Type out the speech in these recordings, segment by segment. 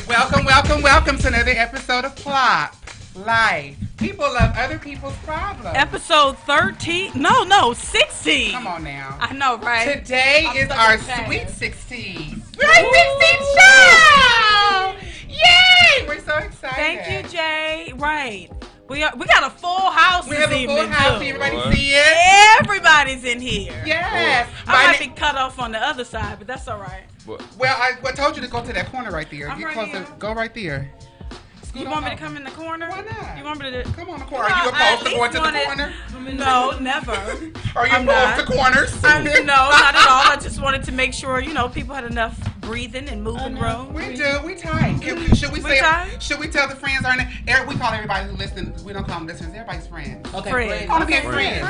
Welcome to another episode of PLOPP Life. People love other people's problems. Episode 13? No, 16. Come on now. I know, right? Today is our Sweet 16. Sweet 16 show! Yay! We're so excited. Thank you, Jay. Right. We got a full house this evening. We have a full house. Everybody see it? Everybody's in here. Yes. I might be cut off on the other side, but that's all right. Well, I told you to go to that corner right there. I'm Get right closer. here. Go right there. You want me to come in the corner? Why not? You want me to come on the corner? Are you opposed to going to the corner? No, never. Are you opposed to corners? No, not at all. I just wanted to make sure, people had enough breathing and moving room. We do. We tight. Should we tell the friends our name? We call everybody who listens. We don't call them listeners. Everybody's friends. Okay, friends. Call them friends.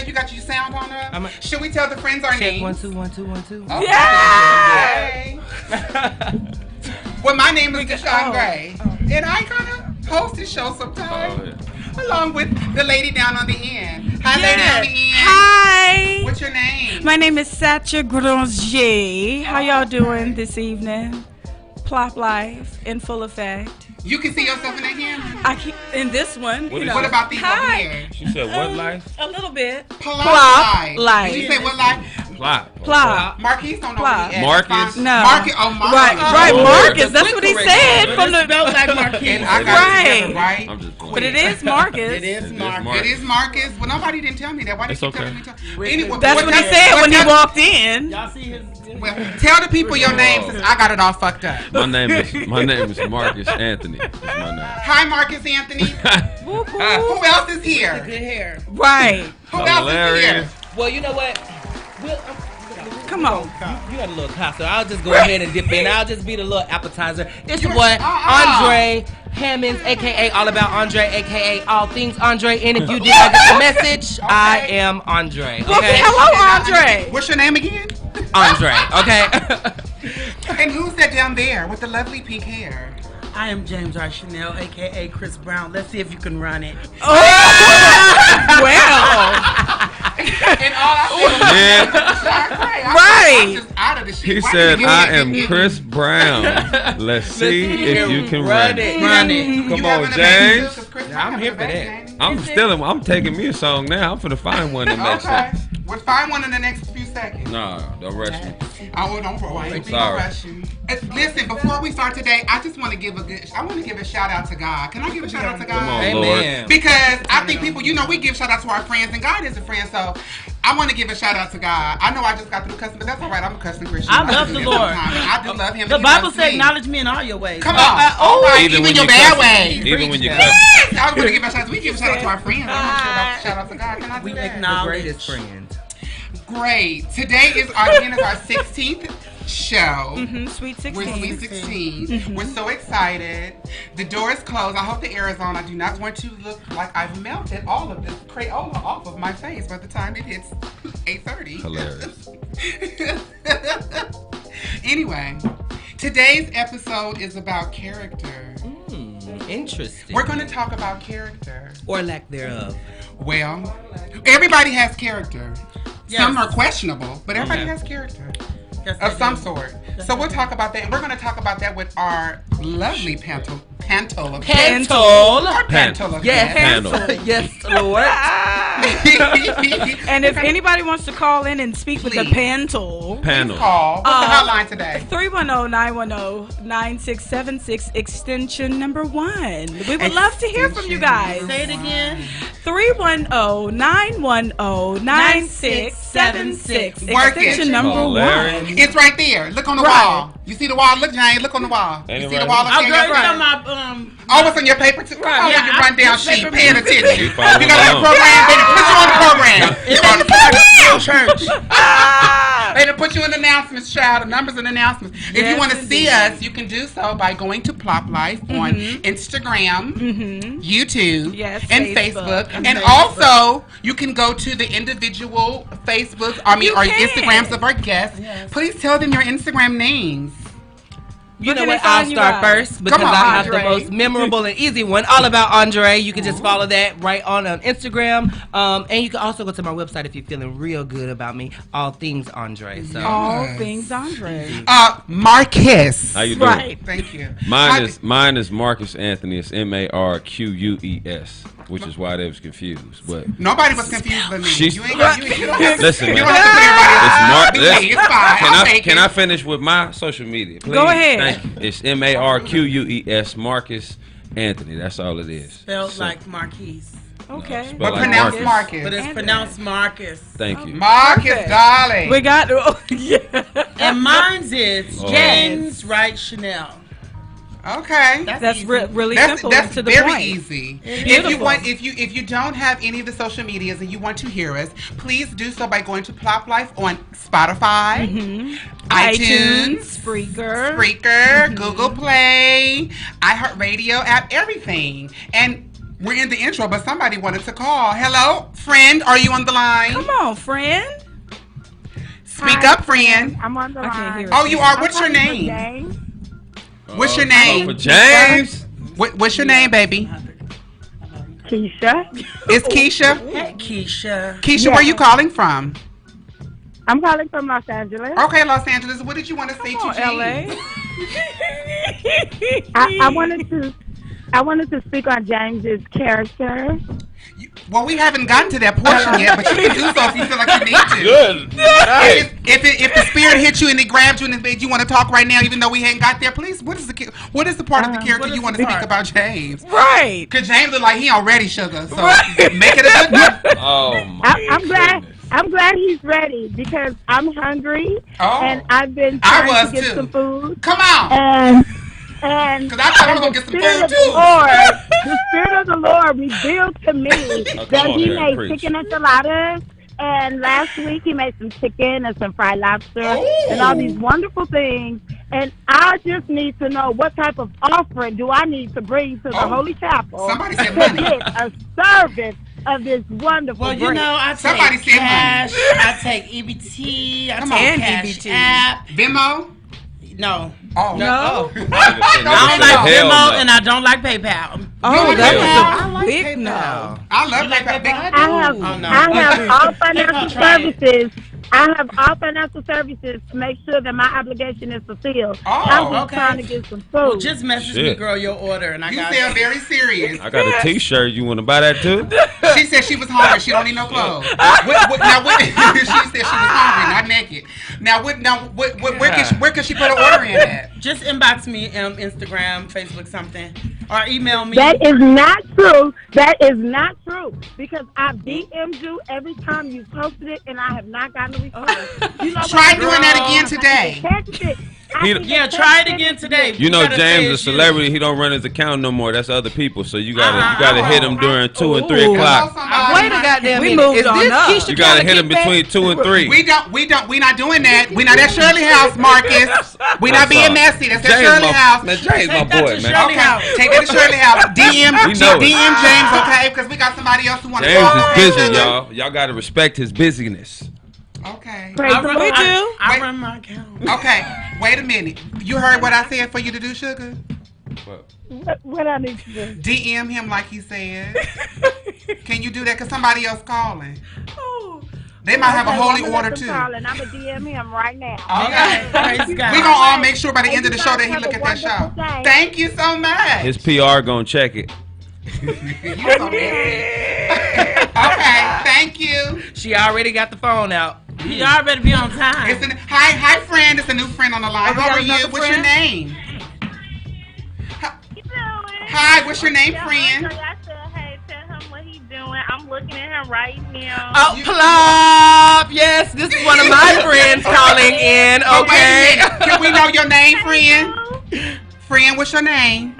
You got your sound on there? Should we tell the friends our names? 1 2 1 2 1 2. Okay. Yeah. Well, my name is Deshon Gray, and I kind of host this show sometimes, along with the lady down on the end. Hi, lady on the end. Hi. What's your name? My name is Sacha Granger. How y'all doing this evening? PLOPP Life in full effect. You can see yourself in that camera? In this one. What about these over here? She said what life? A little bit. PLOPP Life. Did you say what life? PLOPP. Marques don't know what he is. Marques? No. Marques. Oh, Marques. Right, Marques. That's what he said. From the spelled like Marques. And I got it together, right? I'm just playing. But it is Marques. It is Marques. Well, nobody didn't tell me that. Why did you tell me? Anyway, that's what he said when he walked in. Y'all see his... Well, tell the people your name since I got it all fucked up. My name is Marques Anthony. That's my name. Hi, Marques Anthony. Who else is here? Good hair. Right. Who else is here? Well, you know what? Come on. You got a little costume. I'll just go ahead and dip in. I'll just be the little appetizer. It's your boy, André Hammonds, a.k.a. All About André, a.k.a. All Things André. And if you did not get the message, I am André. Okay? Hello, André. What's your name again? André, okay? And who's that down there with the lovely pink hair? I am James R. Chanel, a.k.a. Chris Brown. Let's see if you can run it. Oh, well. And all I said right. I'm just out of the shit. He said, I am Chris Brown. Let's see if you can run it. Run it. Come on, James. I'm here for that. I'm taking me a song now. I'm finna find one that makes sense. We'll find one in the next few seconds. No, don't rush me. Oh, don't rush. Sorry. Rush you. Listen, before we start today, I just want to give a shout out to God. Can I give a shout out to God? Come on, Amen. Lord. Because I think people, we give shout out to our friends, and God is a friend, so I want to give a shout out to God. I know I just got through cussing, but that's all right. I'm a cussing Christian. I love the Lord. I do love Him. The Bible says, acknowledge me in all your ways. Come on. All right. Even your bad ways. Even when you cuss. Yes. I was going to give a shout out. We give a shout out to our friends. I want to shout out to God. Can I do that? The greatest friends. Great. Today is our 16th show. Sweet 16. We're Sweet 16. We're so excited. The door is closed. I hope the air is on. I do not want to look like I've melted all of this Crayola off of my face by the time it hits 8:30. Hilarious. Anyway, today's episode is about character. Interesting. We're going to talk about character. Or lack thereof. Well, everybody has character. Yes. Some are questionable, but everybody has character. Yes, Of some sort. So we'll talk about that. We're going to talk about that with our lovely panel of guests. Yes, Lord. And if anybody wants to call in and speak with the panel. Call. What's the hotline today? 310-910-9676, extension number 1. We would love to hear from you guys. Say it again. 310-910-9676, extension number 1. It's right there. Look on the wall. You see the wall? Look, Jane. Look on the wall. You see the wall up there? Oh, it's on your paper too? Come on, with your rundown sheet. Paying attention. You got a program, baby. Put you on the program. It's on the program. Church. They to put you in announcements, child. Numbers and announcements. If you want to see us, you can do so by going to PLOPP Life on Instagram, YouTube, and Facebook. And also, you can go to the individual Facebooks, or Instagrams of our guests. Please tell them your Instagram names. You know what? I'll start first because I have the most memorable and easy one. All about André. You can just follow that right on Instagram. And you can also go to my website if you're feeling real good about me. All things André. So all things André. Marques. How you doing? Right. Thank you. Mine is Marques Anthony. It's Marques, which is why they was confused. But nobody was confused but me. Listen, man. man. Can I finish with my social media, please? Go ahead. Thank you. It's Marques, Marques Anthony. That's all it is. Spelled like Marquise. Okay. But pronounced Marques. But it's pronounced Marques. Thank you. Marques, darling. We got And mine's is James Wright Chanel. Okay, that's really simple. That's to the very point. easy. If you don't have any of the social medias and you want to hear us, please do so by going to PLOPP Life on Spotify, iTunes, Spreaker, Google Play, iHeartRadio app, everything. And we're in the intro, but somebody wanted to call. Hello, friend, are you on the line? Come on, friend. Speak up, friend. I'm on the line. I can't hear Oh, you are. What's your name? What's your name? For James. What's your name, baby? Keisha. It's Keisha? Hey, Keisha. Keisha, where are you calling from? I'm calling from Los Angeles. Okay, Los Angeles. What did you want to say to LA? I wanted to speak on James's character. Well, we haven't gotten to that portion yet, but you can do so if you feel like you need to. Good. Nice. If the spirit hits you and it grabs you and it made you want to talk right now, even though we hadn't got there, please. What is the part of the character you want to speak about, James? Right. Because James look like he already sugar, so make it a good one. Oh my. I'm glad he's ready because I'm hungry and I've been trying to get some food. Come on. And because I thought I was going to get some food too. The Spirit of the Lord revealed to me that he made chicken enchiladas. And last week he made some chicken and some fried lobster and all these wonderful things. And I just need to know what type of offering do I need to bring to the Holy Chapel Somebody said to money. get a service of this wonderful Well, you bread. know, I Somebody take said cash, money. I take EBT, I Come take on. Cash EBT. App. Venmo? No. Oh. No. I don't like Venmo and I don't like PayPal. Oh, that was I a like big PayPal. no. I love PayPal. I have all financial services. I have all financial services to make sure that my obligation is fulfilled. I'm just trying to get some food. Well, just message me, girl, your order, and I got it. You sound very serious. I got a T-shirt. You want to buy that too? She said she was hungry. She don't need no clothes. She said she was hungry, not naked. Where can she put an order in at? Just inbox me on Instagram, Facebook, something, or email me. That is not true. That is not true because I DM'd you every time you posted it, and I have not gotten a response. Try doing that again today. Yeah, try it again today. You know, James is a celebrity. He don't run his account no more. That's other people. So you gotta hit him during 2 and 3 o'clock. Wait a goddamn minute. moved on up. You gotta hit him between 2 and 3. We not doing that. We not at Shirley House, Marques. We not being messy. That's at Shirley House. Man, James my boy, man. Okay, take that to Shirley House. DM James, okay? Because we got somebody else who want to go. James is busy, y'all. Y'all gotta respect his busyness. Okay. I run my account. Okay, wait a minute. You heard what I said for you to do, sugar? What I need to do? DM him like he said. Can you do that? Because somebody else calling. They might have a holy order too. I'm going to DM him right now. Okay. We're going to all make sure by the end of the show that he look at that show. Thank you so much. His PR gonna check it. Okay, thank you. She already got the phone out. You already be on time. Hi, friend. It's a new friend on the line. How are you? What's your name? Hi, what's your name, friend? I said, hey, tell him what he's doing. I'm looking at him right now. Oh, plop! Yes, this is one of my friends calling in. Okay. Can we know your name, friend? Friend, what's your name?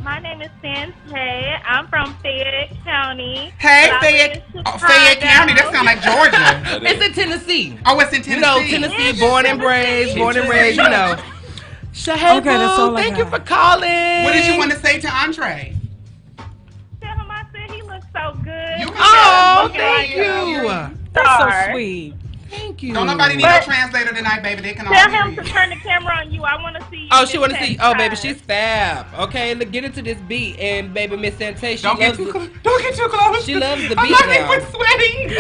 My name is Sensei. I'm from Fayette County. Hey, Fayette County. That sounds like Georgia. It's in Tennessee. Oh, it's in Tennessee. You know, Tennessee, born and raised, you know. Hey, thank you for calling. What did you want to say to André? Tell him I said he looks so good. Oh, thank you. That's so sweet. Thank you. Don't nobody need a translator tonight, baby. They can all Tell him to turn the camera on you. I want to see you. Oh, she want to see. Oh, baby, she's fab. Okay, look, get into this beat, and baby, Miss Sante, Don't get too close. She loves the beat I'm now. not sweating.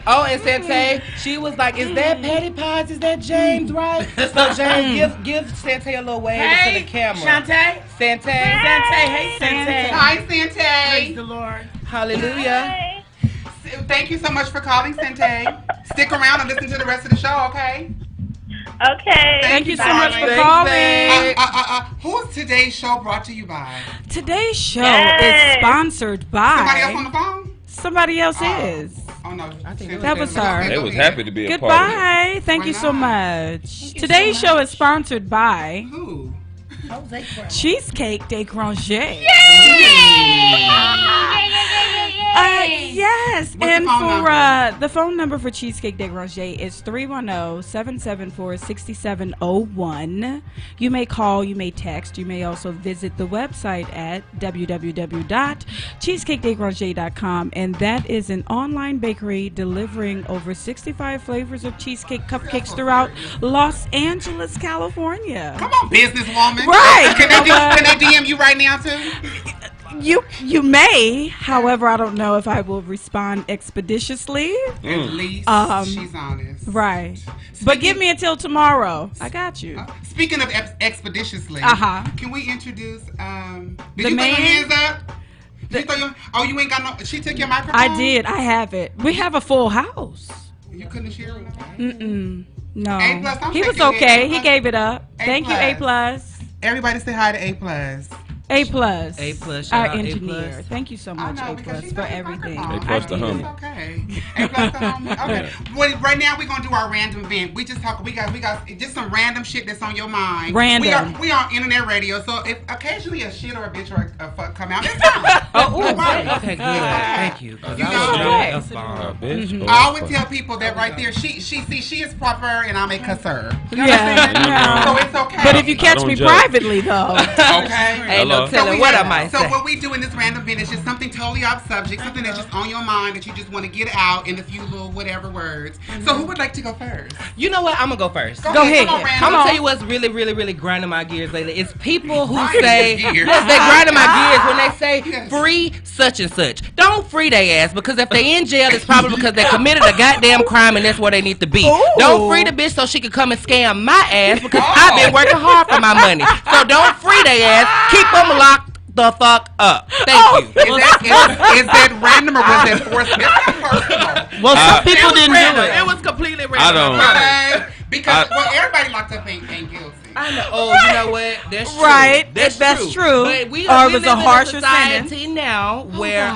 Oh, and Sante, she was like, "Is that Patty Pies? Is that James, right?" So James, give Sante a little wave to the camera. Sante. Sante. Hey, Sante. Hi, Sante. Praise the Lord. Hallelujah. Hi. Thank you so much for calling, Sante. Stick around and listen to the rest of the show, okay? Okay. Thank you so darling. much for Thanks, calling. Who's today's show brought to you by? Today's show Yes. is sponsored by Somebody else on the phone? Somebody else is. Oh, no. I think That was her. They was happy to be a part of it. Goodbye. Thank you so much. Today's show is sponsored by Who? Cheesecake de Granger. Yes, What's and the phone for number? the phone number for Cheesecake de Granger is 310-774-6701. You may call, you may text, you may also visit the website at www.cheesecakedegranger.com, and that is an online bakery delivering over 65 flavors of cheesecake cupcakes throughout Los Angeles, California. Come on, businesswoman. Right. Can they DM you right now, too? You may, however, I don't know if I will respond expeditiously. At least she's honest. Right. But give me until tomorrow. I got you. Speaking of expeditiously, can we introduce, did The you man? throw your hands up? You ain't got no, she took your microphone? I did. I have it. We have a full house. You couldn't share it? No. A+, I'm He was taking it. okay. A+. He gave it up. A+. Thank you, A+. Everybody say hi to A+. A+. A+, shout Our out engineer. A+. Thank you so much, A+, for everything. A+ the homie. Okay. A+ the homie. Okay. Well, right now we're gonna do our random event. We just talk. We got just some random shit that's on your mind. Random. We are internet radio, so if occasionally a shit or a bitch or a fuck come out, it's fine. Okay, good. Thank you. You know, That's fine. Bitch. I always tell people that right there. She is proper, and I make her sir. Yeah. So it's okay. But if you catch don't me judge. privately, though. Okay. Ain't no telling what I might So say. what we do in this random event is just something totally off subject, something that's just on your mind that you just want to get out in a few little whatever words. So who would like to go first? You know what? I'm gonna go first. Go ahead. Come on, I'm gonna tell you what's really, really, really grinding my gears lately. It's people who Grinding say, your gears. yes, they grinding my gears when they say Yes. free such and such. Don't free they ass, because if they in jail, it's probably because they committed a goddamn crime and that's where they need to be. Ooh. Don't free the bitch so she can come and scam my ass, because I've been working hard for my money. So don't free they ass. Keep them locked the fuck up. Thank you. Is that random or was that forced? It's personal. Well, some people didn't do it. It was completely random. I don't. Okay. Because everybody locked up ain't guilty. I know. Oh, you know what? That's true. Right. That's true. But we Or it we was live a in harsher society sentence. now where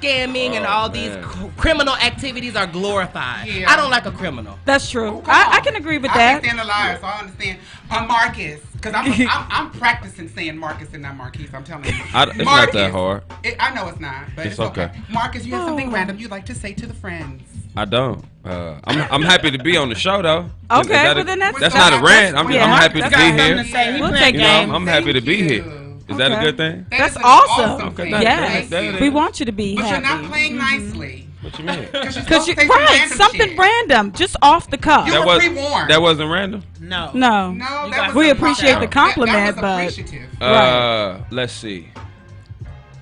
scamming and all these criminal activities are glorified. Yeah. I don't like a criminal. That's true. Come on. I can agree with I that. understand the lies, so I understand. Marques, because I'm practicing saying Marques and not Marquise. I'm telling you. It's not that hard. I know it's not, but it's okay. Marques, you have something random you'd like to say to the friends? I don't. I'm happy to be on the show though. Okay, well then that's not a rant. I'm happy to be here. We'll take You know, game. I'm happy to be here. Is that a Okay. good thing? That's is an awesome. thing. Yes. that is. We want you to be But happy. you're not playing nicely. What you mean? Because Because something random, just off the cuff. You were pre-warned. That wasn't random. No. No. No, that was We a- appreciate the compliment, that was but appreciative. Let's see.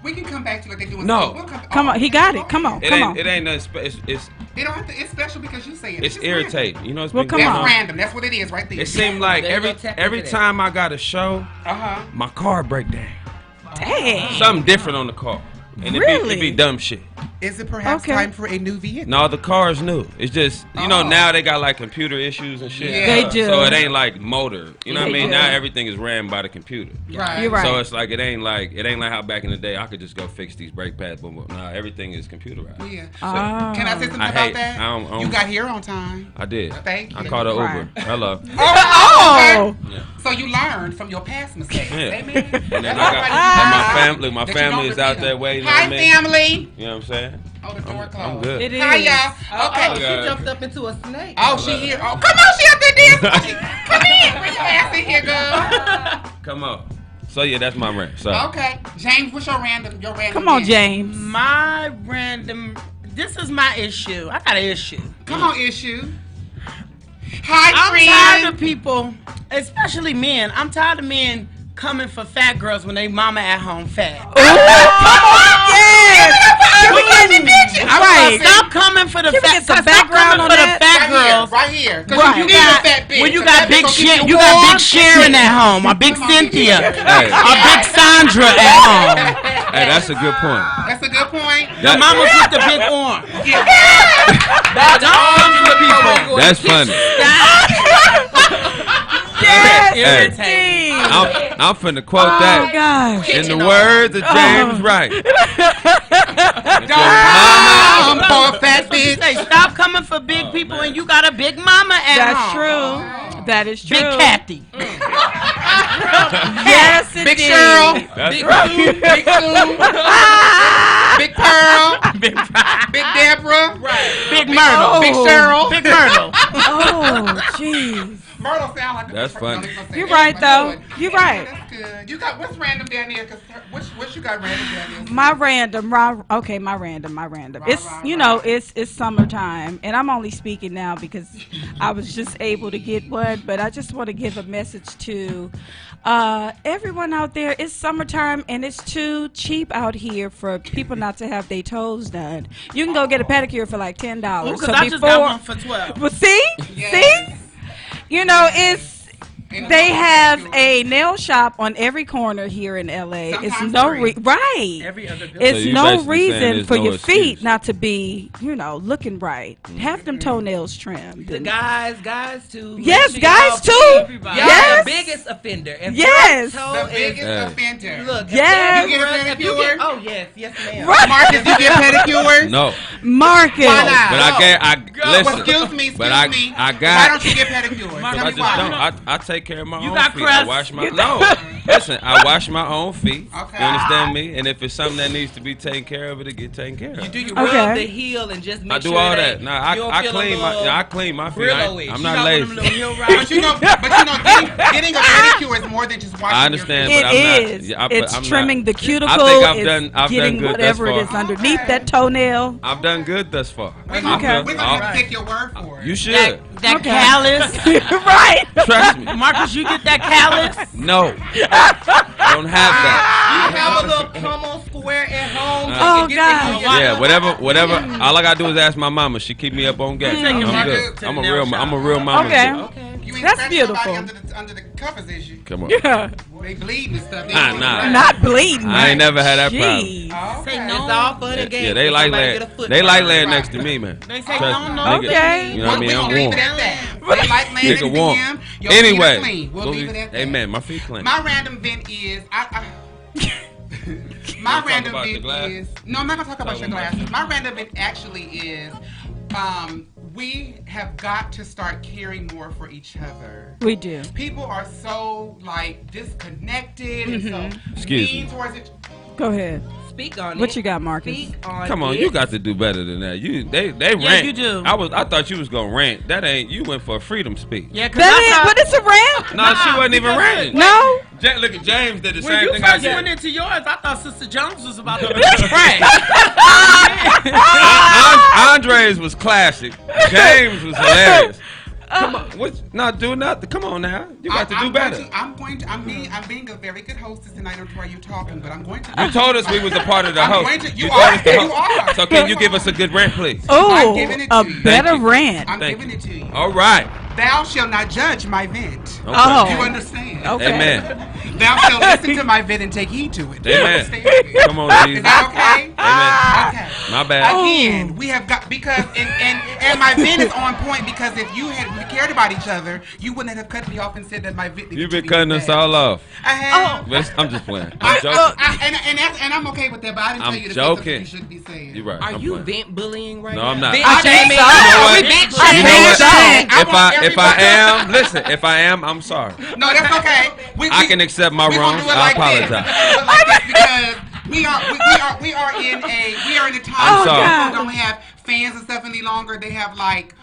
We can come back to what they do. No. We'll come on, he got it. Come on, It come ain't. on. It ain't nothing. It's They don't have to. It's special because you say it. it's just irritating. random. You know, it's Well, been come going That's on. random. That's what it is right there. It seemed like There you go, every tap every into that. time I got a show, my car break down. Dang. Something different on the car, and Really? it be dumb shit. Is it perhaps Okay. time for a new vehicle? No, the car's new. It's just now they got like computer issues and shit. Yeah. They do. So it ain't like motor. You know what I They mean? do. Now everything is ran by the computer. Right. You're right. So it's like it ain't like how back in the day I could just go fix these brake pads. Boom, boom. Nah, everything is computerized. Yeah. Ah. Can I say something I about hate- that? I don't- You got here on time. I did. Thank you. I called an Right. Uber. Hello. Oh. Yeah. So you learned from your past mistakes. Yeah. Amen. And then That's I got everybody- and my family. My that you family don't is out repeat there them. waiting Hi, on me. family. You know what I'm saying? Oh, the door closed. I'm good. It is. Hi, y'all. Okay. Oh, she Okay. jumped up into a snake. Oh, she here. Oh, come on, she up there dancing. Come in. Bring your ass in here, girl. Come on. So yeah, that's my rant. So. Okay, James, what's your random? Come on, James. My random. This is my issue. I got an issue. Come on, issue. Hi, I'm tired of people, especially men. I'm tired of men coming for fat girls when they mama at home fat. Come on, All right, stop coming for the fat. Stop background on for that. the fat girls. Right here. Right. When you got big Sharon, you got big Sharon at home, or big Cynthia, or big Sandra at home. Hey, that's a good point. That's a good point. The mamas with the big arm. That's funny. Yes, I'm finna quote that. Gosh. In the words of James Wright. Mama, for fat bitch. Say, stop coming for big people and you got a big mama at That's home. true. That is true. Big Kathy. Yes, Big Cheryl. Big Sue. Big Sue. Big Pearl. Big Deborah. Right. Big Myrtle. Big Cheryl. Big Myrtle. Oh, jeez. Myrtle sound like a That's person. funny. You're right, though. You're right. That's good. You got what's random down there? Cause what you got random down there? My random. It's it's summertime, and I'm only speaking now because I was just able to get one. But I just want to give a message to everyone out there. It's summertime, and it's too cheap out here for people not to have their toes done. You can go get a pedicure for like $10. Because I just got one for $12. Well, see. You know, they have a nail shop on every corner here in LA. Sometimes it's no free. Every other building. It's So you no basically saying reason there's for no your feet excuse. not to be, looking right. Have them toenails trimmed. The and- guys too. Yes, Make guys y'all too. Everybody. Yes. Y'all the biggest offender. If Yes. your toe The is- biggest Yeah. offender. Look, Yes. if You get a if you pedicure? Oh yes, ma'am. Right. Marcus, you get pedicures? No, Marcus. Why not? but listen. Excuse me. But I got. Why don't you get pedicures? Because Tell I me just why. don't. I take care of my You own got feet. crust? I wash my listen. I wash my own feet. Okay. You understand me? And if it's something that needs to be taken care of, it'll get taken care of. Do you Okay. rub the heel and just make I do sure all it that. ain't- Nah, you don't I feel clean a my. little Yeah, I clean my feet. Brillo-ish. I'm You not got one of lazy. them little heel But rides. getting a pedicure is more than just washing I understand, your but feet. It I'm is. not. Yeah, It's I'm trimming not, the cuticle. I think I've it's done getting good whatever thus it is far. underneath Okay. that toenail. I've done good thus far. We're I gonna feel- have to take your word for it. You should. That Okay. callus. Right. Trust me. Marcus, you get that callus? No. I don't have that. You have a little pummel square at home. so Oh, you get the God. heel Yeah, right. whatever. All I gotta do is ask my mama. She keep me up on game. take your I'm mama good. to I'm the a nail real. shop. I'm a real mama. Okay. You ain't That's scratching beautiful. nobody under the covers, is you? Come on. Yeah. They bleeding and stuff. They Nah, doing nah. it right. Not bleeding. I ain't never had that Jeez. Oh, okay. Say It's no. all fun and games. Yeah, they till like somebody laying. get a foot They like burn. laying next to me, man. They say Trust no, me. no. Nigga, Okay. You know what I mean? We're I'm gonna leave warm. it at that. They like laying next to Nigga warm. him. Your feet are Anyway, clean. We'll leave it at that. Amen. My feet clean. My random vent is my talk random about the vent glass? is no, I'm not gonna talk about your Talk about- glasses. My random vent actually is we have got to start caring more for each other. We do. People are so like disconnected and so Excuse mean me. towards it. Go ahead. Speak on it. What you got, Marcus? Speak on Come on, it. you got to do better than that. They Yeah, rant. you do. I thought you was gonna rant. That ain't. You went for a freedom speech. Yeah, because But it's a rant. No, she wasn't even ranting. No. Look at James did the when same you thing I first went did. into yours, I thought Sister Jones was about to pray. Andre's was classic. James was hilarious. Come on, not do nothing. Come on now, you got to do better. I'm being a very good hostess tonight. I don't know why you're talking, but I'm going to. You told us we was a part of the I'm host. going to- you told are. us the You host. are. So can you give us a good rant, please? I'm Oh, giving it a to you. better Thank you. rant. I'm Thank giving you. it to you. All right. Thou shalt not judge my vent. Okay. Oh. You understand? Okay. Amen. Thou shalt listen to my vent and take heed to it. You Amen. understand? Come on, Is Jesus. that okay? Amen. Okay. My bad. Again, we have got because and my vent is on point because if you cared about each other, you wouldn't have cut me off and said that my vent. You've been cutting us all off. I have. But I'm just playing. I'm joking. And I'm okay with that, but I didn't I'm tell you the joking. things you shouldn't be saying. You're right. Are I'm you playing. vent bullying right No, now? I'm not. Vent I think shaming? so. You know what? We vent You know what? shaming. I want If I am, listen. If I am, I'm sorry. No, that's okay. I can accept my we gonna wrongs. do it I like apologize. This. We gonna do it like this because we are in a time I'm sorry. where people don't have fans and stuff any longer. They have like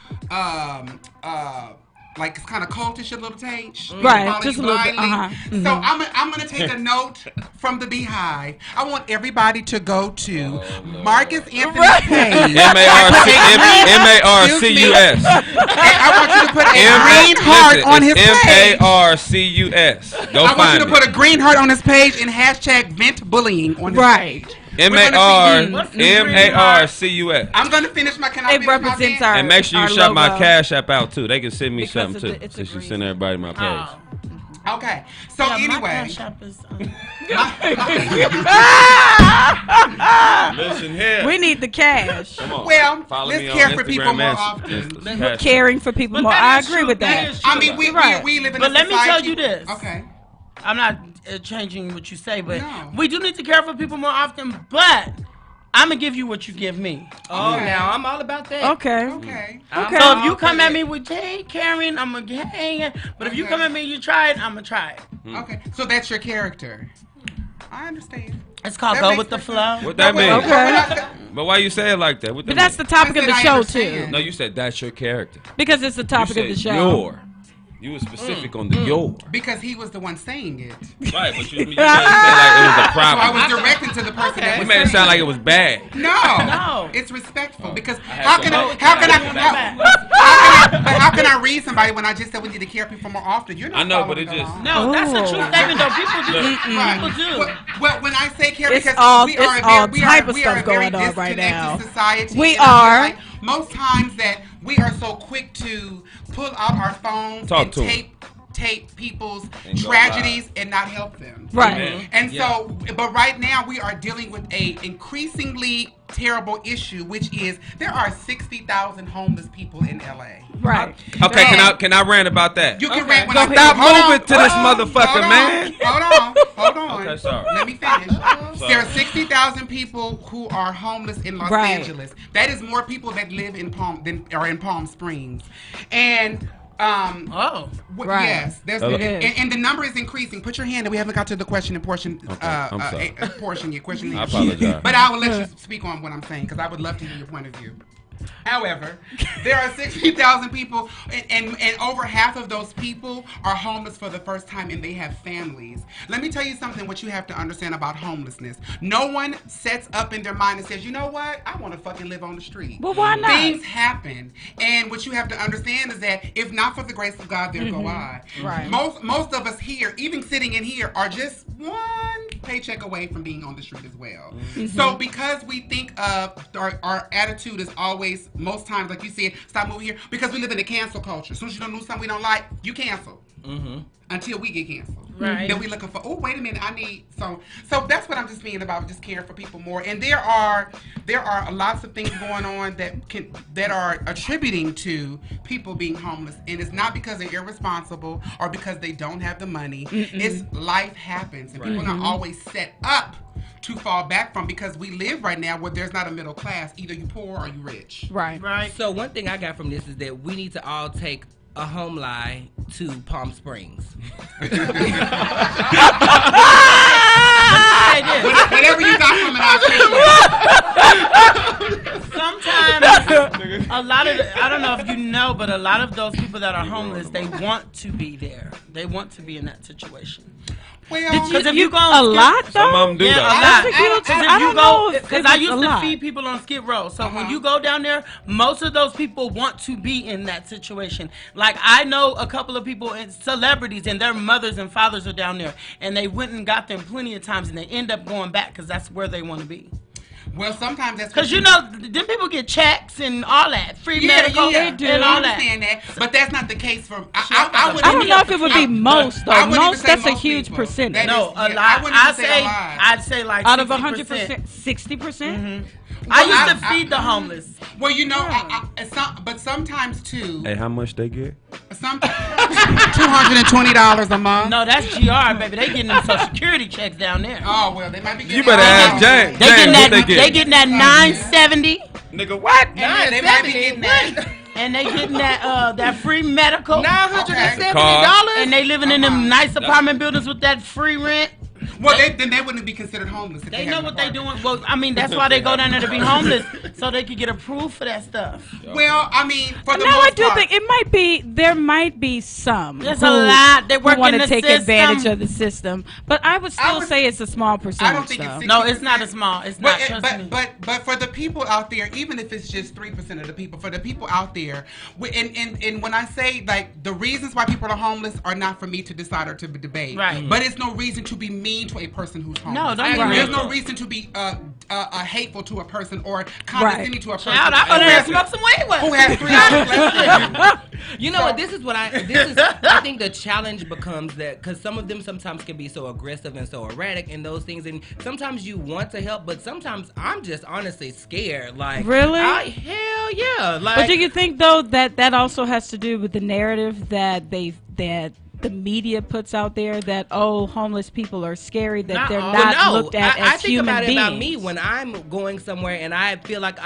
like it's kind of cultish a little taste. Right, just a little bit. So I'm gonna take a note from the Beehive. I want everybody to go to Marques Anthony's page. MARCUS. I want you to put a green heart on his page. MARCUS. Go I want find you to put a green heart on his page and hashtag vent bullying on his page. MARCUS. I'm gonna finish my. Can I it represents our. And make sure you our shout my logo. Cash App out too. They can send me Because something too. Since you send everybody my page. Okay. So anyway. Listen here. We need the cash. Come on. Well, follow let's me care on for Instagram people more often. Caring for people more. I agree with that. I mean, we live in a society. But let me tell you this. Okay. I'm not changing what you say, but we do need to care for people more often, but I'm going to give you what you give me. Oh, now I'm all about that. Okay. So if you come at me with, hey, Karen, I'm going to get it. But if you come at me, you try it, I'm going to try it. Okay. So that's your character. I understand. It's called Go With The Flow. What that mean? Okay. But why you say it like that? What that But that's mean? the topic of the show, too. No, you said that's your character. Because it's the topic you of the said show. Your. You were specific on the your. Because he was the one saying it. Right, but you made it sound like it was a problem. So I was directing to the person that was You made it sound like it was bad. No, it's respectful because how can I read somebody when I just said we need to care for people more often? You're not. I know, but it just no. That's a true statement, though. People do. People do. Well, when I say care, It's because all we are type of we stuff are a very going on right now. society. We and I feel are. like most times that we are so quick to pull out our phones and tape people's tragedies and not help them. Right. And so, but right now we are dealing with a increasingly terrible issue, which is there are 60,000 homeless people in LA. Right. Okay, can I rant about that? You can rant when Stop moving to this motherfucker, man. Hold on. Okay, sorry. Let me finish. There are 60,000 people who are homeless in Los Angeles. That is more people that live in Palm Springs. And yes, and the number is increasing. Put your hand in. We haven't got to the question and portion yet. Question. I apologize. But I will let you speak on what I'm saying because I would love to hear your point of view. However, there are 60,000 people, and over half of those people are homeless for the first time, and they have families. Let me tell you something, what you have to understand about homelessness. No one sets up in their mind and says, you know what, I want to fucking live on the street. Well, why not? Things happen, and what you have to understand is that if not for the grace of God, there go I. Right. Most of us here, even sitting in here, are just one paycheck away from being on the street as well. So because we think of our attitude is always, most times, like you said, stop moving here, because we live in a cancel culture. As soon as you don't do something we don't like, you cancel. Until we get canceled. Right. Then we looking for, oh, wait a minute, I need so that's what I'm just being about, just caring for people more. And there are lots of things going on that are attributing to people being homeless. And it's not because they're irresponsible or because they don't have the money. It's life happens. And people are not always set up to fall back from, because we live right now where there's not a middle class. Either you poor or you rich. Right. So one thing I got from this is that we need to all take a home lie to Palm Springs. Whatever you got from it, I'll take it. Sometimes a lot of I don't know if you know, but a lot of those people that are homeless, they want to be there. They want to be in that situation. Because if you go a lot though, some of them do a that. lot. Because I used to feed people on Skid Row, so when you go down there, most of those people want to be in that situation. Like I know a couple of people, celebrities, and their mothers and fathers are down there, and they went and got them plenty of times, and they end up going back because that's where they want to be. Well, sometimes that's because then people get checks and all that free medical and all that. I understand that, but that's not the case for. I don't know if it would be most though. Most, that's a huge percentage. No, a lot. I'd say like out of 100%, 60%. I used to feed the homeless. Well, you know, but sometimes too. Hey, how much they get? $220 a month. No, that's GR, baby. They getting them Social Security checks down there. Oh well, they might be getting. You better ask James. They getting that $970. Nigga, what? And they might be getting that. And they getting that free medical. $970. And they living in them nice apartment buildings with that free rent. Well, then they wouldn't be considered homeless. They know what they're doing. Well, I mean, that's why they go down there to be homeless, so they can get approved for that stuff. Well, I mean, for the most part. I do think it might be. There might be some. There's a lot. They work want in to the take advantage of the system, but I would still say it's a small percentage. I don't think it's 60%. No, it's not a small. It's not. But for the people out there, even if it's just 3% of the people, for the people out there, and when I say like the reasons why people are homeless are not for me to decide or to debate. Right. But it's no reason to be mean to a person who's homeless. No, don't. There's no reason to be hateful to a person or condescending to a person. Child, I'm gonna have to smoke some weed with. Who has 3 hours left? You know what? I think the challenge becomes that because some of them sometimes can be so aggressive and so erratic and those things, and sometimes you want to help, but sometimes I'm just honestly scared. Like, really? Hell yeah! Like, but do you think though that also has to do with the narrative that the media puts out there that homeless people are scary, that they're not looked at as human beings? I think about me when I'm going somewhere and I feel like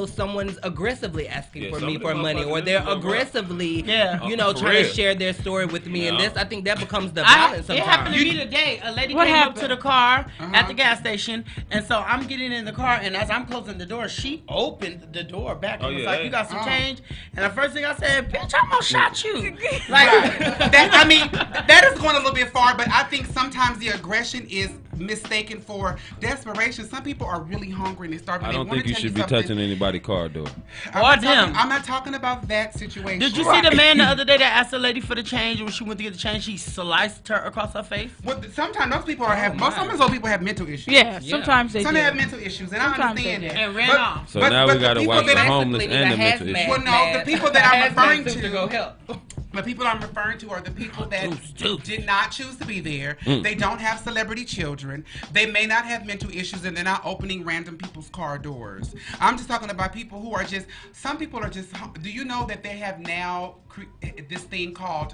someone's aggressively asking for me for money, or they're aggressively, trying to share their story with me. And I think that becomes the balance sometimes. It happened to me today. A lady came up to the car at the gas station, and so I'm getting in the car, and as I'm closing the door, she opened the door back and was like, "You got some change?" And the first thing I said, "Bitch, I'm gonna shot you." Like that is going a little bit far, but I think sometimes the aggression is mistaken for desperation. Some people are really hungry and they're starving. I don't think you should be touching anybody's car door. Or them. I'm not talking about that situation. Did you see the man the other day that asked the lady for the change, and when she went to get the change, he sliced her across her face? Well, sometimes those people sometimes those people have mental issues. Yeah, sometimes they do. Some have mental issues, and I understand that. And ran off. So now we got to watch the homeless and the mental issues. Well, no, the people that I'm referring to go help. The people I'm referring to are the people that did not choose to be there. They don't have celebrity children. They may not have mental issues, and they're not opening random people's car doors. I'm just talking about people who are just, some people are just, do you know that they have now this thing called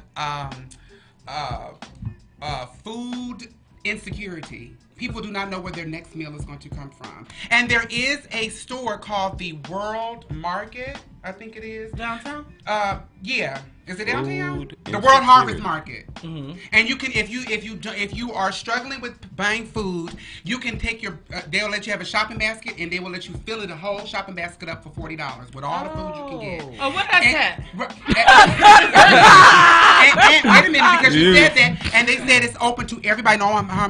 food insecurity? People do not know where their next meal is going to come from. And there is a store called the World Market, I think it is. Downtown? Yeah. Is it downtown? The World Harvest Market. Mm-hmm. And you can, if you are struggling with buying food, you can take they'll let you have a shopping basket, and they will let you fill it a whole shopping basket up for $40 with all the food you can get. Oh, what that's that? And wait a minute, because you said that, and they said it's open to everybody. Know how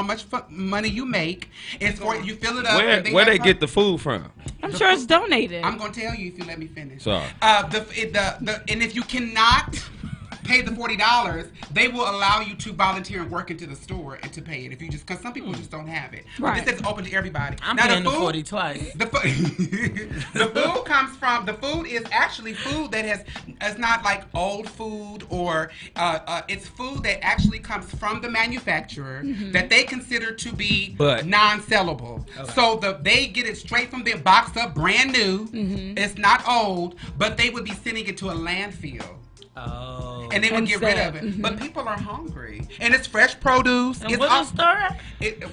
much money you make. It's for you fill it up. Where they get the food from? I'm sure it's donated. I'm gonna tell you if you let me finish. Sorry. And if you cannot pay the $40, they will allow you to volunteer and work into the store and to pay it. If you just, because some people just don't have it. Right. This is open to everybody. I'm paying the 40 twice. The food comes from, the food is actually food that it's not like old food or it's food that actually comes from the manufacturer that they consider to be non-sellable. Okay. So they get it straight from their box up, brand new. It's not old, but they would be sending it to a landfill. Oh. And they would get rid of it. But people are hungry. And it's fresh produce. And what's the story? It's I'm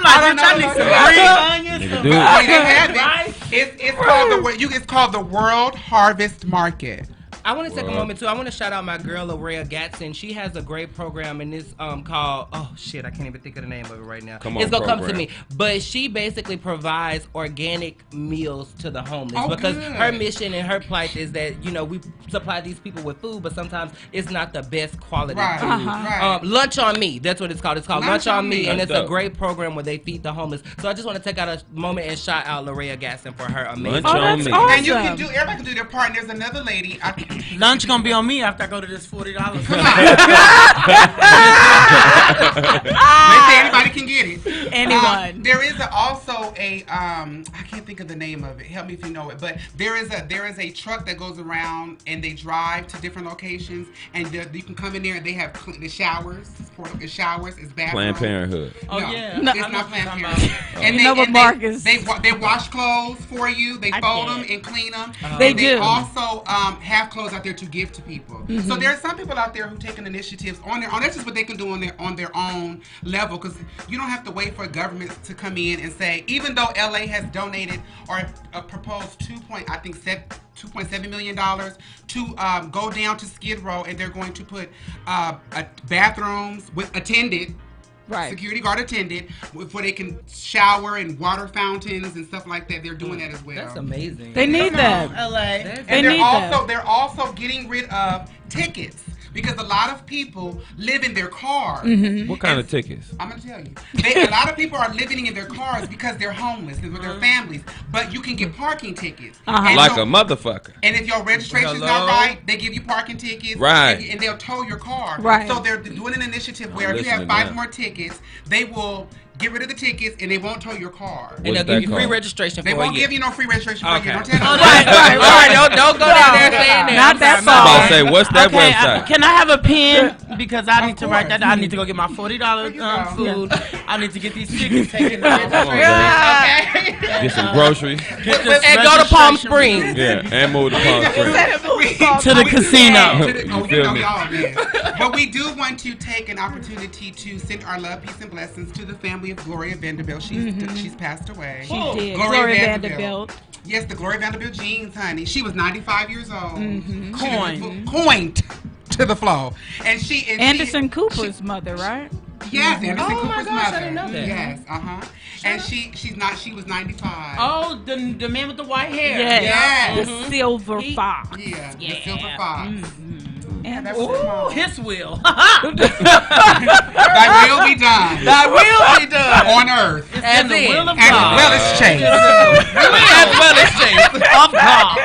like, I need some green onions. It's called the World Harvest Market. I want to take a moment too. I want to shout out my girl Larea Gatson. She has a great program, and it's called I can't even think of the name of it right now. It's gonna come to me. But she basically provides organic meals to the homeless because her mission and her plight is that we supply these people with food, but sometimes it's not the best quality food. Right. Lunch on Me. That's what it's called. It's called Lunch on Me, and it's a great program where they feed the homeless. So I just want to take out a moment and shout out Larea Gatson for her amazing. Lunch on Me. Awesome. And everybody can do their part. And there's another lady. Lunch gonna be on me after I go to this $40. They say anybody can get it. Anyone. There is also a I can't think of the name of it. Help me if you know it. But there is a truck that goes around and they drive to different locations, and you can come in there and they have the showers. It's showers. It's bathrooms. Planned Parenthood. Oh yeah. No, it's not Planned Parenthood. And Marques. they wash clothes for you. They fold them and clean them. They do. They also have clothes clothes out there to give to people. Mm-hmm. So there are some people out there who taking initiatives on their own. That's just what they can do on their own level, because you don't have to wait for governments to come in and say, even though LA has donated or proposed $2.7 million to go down to Skid Row, and they're going to put bathrooms with attended. Right. Security guard attended, where they can shower and water fountains and stuff like that. They're doing that as well. That's amazing. They need that. LA. And they're also getting rid of tickets. Because a lot of people live in their cars. Mm-hmm. What kind of tickets? I'm going to tell you. A lot of people are living in their cars because they're homeless and with their families. But you can get parking tickets. Like a motherfucker. And if your registration's not right, they give you parking tickets. Right. And they'll tow your car. Right. So they're doing an initiative where if you have 5 more tickets, they will get rid of the tickets and they won't tow your car. And they'll give you free registration for a year. They won't give you no free registration for a year. Don't tell them. All right. Don't go down there saying that. Not that far. I'm about to say, what's that website? Can I have a pen? Because I need to write that down. I need to go get my $40 food. I need to get these tickets taken out. Okay. Get some groceries. And go to Palm Springs. Yeah, and move to Palm Springs. To the casino. You feel me? But we do want to take an opportunity to send our love, peace, and blessings to the family of Gloria Vanderbilt. She's passed away. She did. Gloria Vanderbilt. Yes, the Gloria Vanderbilt jeans, honey. She was 95 years old. Mm-hmm. Coined to the flow. And Anderson Cooper's mother, right? Yes, Anderson Cooper's mother. I didn't know that. Yes, and she was 95. Oh, the man with the white hair. Yes. The silver fox. Yeah, the silver fox. Mm-hmm. And his will. Thy will be done. Thy will be done. On earth. As the will of God. As well as Chase. Of God.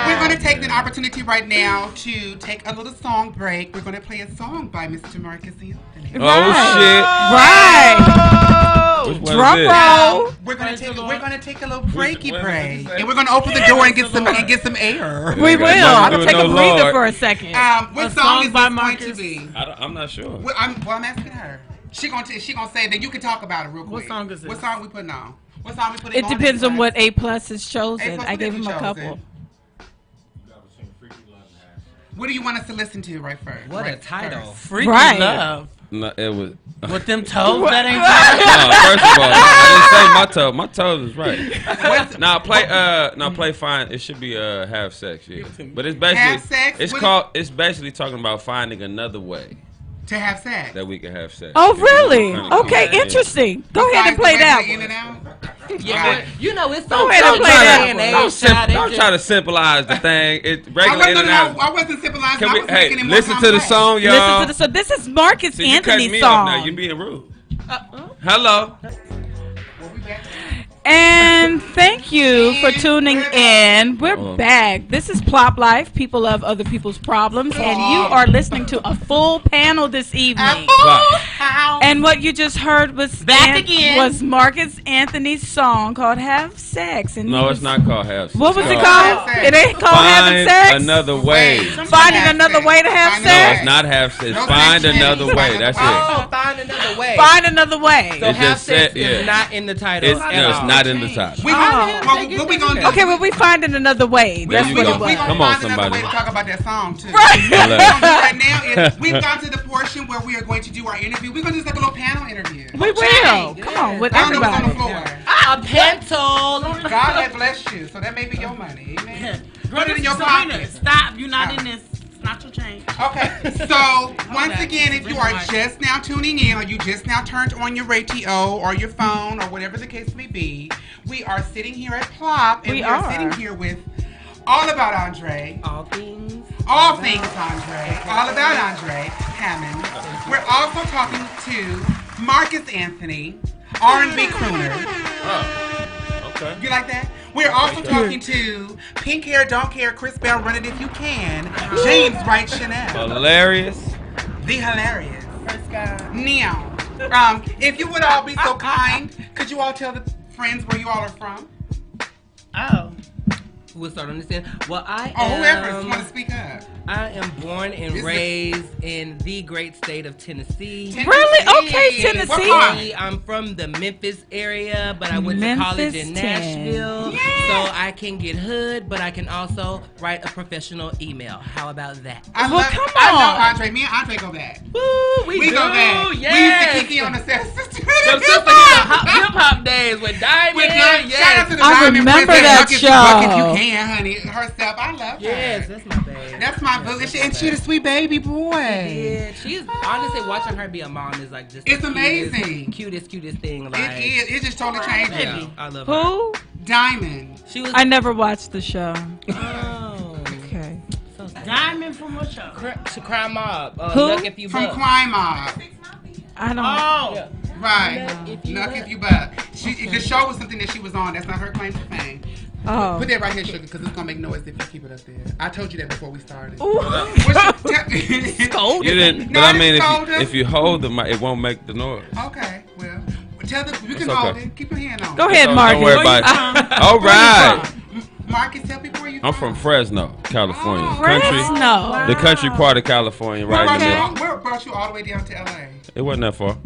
We're going to take an opportunity right now to take a little song break. We're going to play a song by Mr. Marques. Oh shit! Right. Drum roll. We're gonna take a little breaky break, and we're gonna open the door and get some air. We will. I'm gonna take a breather for a second. What song is this going to be? I'm not sure. Well, I'm asking her. She gonna say that you can talk about it real quick. What song is this? What song we putting on? What song we putting on? It depends on what A+ is chosen. I gave him a couple. What do you want us to listen to right first? What a title. Freaky Love. No, it was. With them toes that ain't No, first of all, I didn't say my toes is right. Now play fine. It should be have sex, yeah. But it's basically have sex? It's basically talking about finding another way to have sex. That we can have sex. Oh really? Okay, interesting. Go ahead and play that one. Yeah, you know it's so. Don't try to simplify the thing. It's regular in and out. I wasn't simplifying. I was making it more listen to the song, y'all. So this is Marques Anthony's song. Now you're being rude. Hello. And thank you for tuning in. We're back. This is PLOPP Life. People love other people's problems. And you are listening to a full panel this evening. And what you just heard was Marques Anthony's song called Have Sex. And no, it's not called Have Sex. What was it called? It ain't called Having Sex? Find another way. Finding another way to have sex? No, it's not have sex. Find another way. That's it. Oh, find another way. Find another way. So have sex is not in the title. It's not in the title. What we gonna do? Okay, well, we finding another way. That's what it was. Come on, somebody. Way to talk about that song too. Right. What we're gonna do right now is we've got to the portion where we are going to do our interview. We're gonna do like a little panel interview. We will. Come on, with everybody. On the floor. A pencil. God has blessed you, so that may be your money. Amen. Put it in your pocket. Stop. You're not in this. Not your change. Okay, so once again, if you are just now tuning in or you just now turned on your radio or your phone or whatever the case may be, we are sitting here at PLOPP and we are sitting here with All About André. All things André. All About André Hammonds. We're also talking to Marques Anthony, R&B crooner. Oh, okay. You like that? We're also talking to Pink Hair, Don't Care, Chris Bell, Run It If You Can, James Wright Chanel. Hilarious. The hilarious. Now, if you would all be so kind, could you all tell the friends where you all are from? Oh. We'll start on this end. Well, I am... whoever wants to speak up. what? I am born and raised in the great state of Tennessee. Really? Okay, Tennessee. I'm from the Memphis area, but I went to college in Nashville. Yeah. So I can get hood, but I can also write a professional email. How about that? Come on. I know Andre. Me and Andre go back. Woo, we go back. Yes. We used to kiki on the set. Hip-hop days with Diamond. Yes. Shout out to the I Diamond remember Princess. that Buck show. If you can, honey. Herself. I love her. Yes, that's my baby. That's my boo. And she's a sweet baby boy. Yeah, she's honestly watching her be a mom is like just it's amazing. Cutest thing. Like it is. It just totally changed it. I love her. Who? Diamond. I never watched the show. Oh. Okay. So Diamond from what show? Crime Mob. Who? Look if you from buck. Crime Mob. I don't. Oh. Yeah. Right. Look if you buck. The show was something that she was on. That's not her claim to fame. Oh. Put that right here, sugar, because it's gonna make noise if you keep it up there. I told you that before we started. You didn't. But I mean, if you hold the mic, it won't make the noise. Okay. Well, you can hold it. Keep your hand on. Go ahead, Marques. Don't worry about it. All right. Marques, tell people where you from. I'm from Fresno, California. Fresno. The country part of California, right in the middle. Where brought you all the way down to LA? It wasn't that far.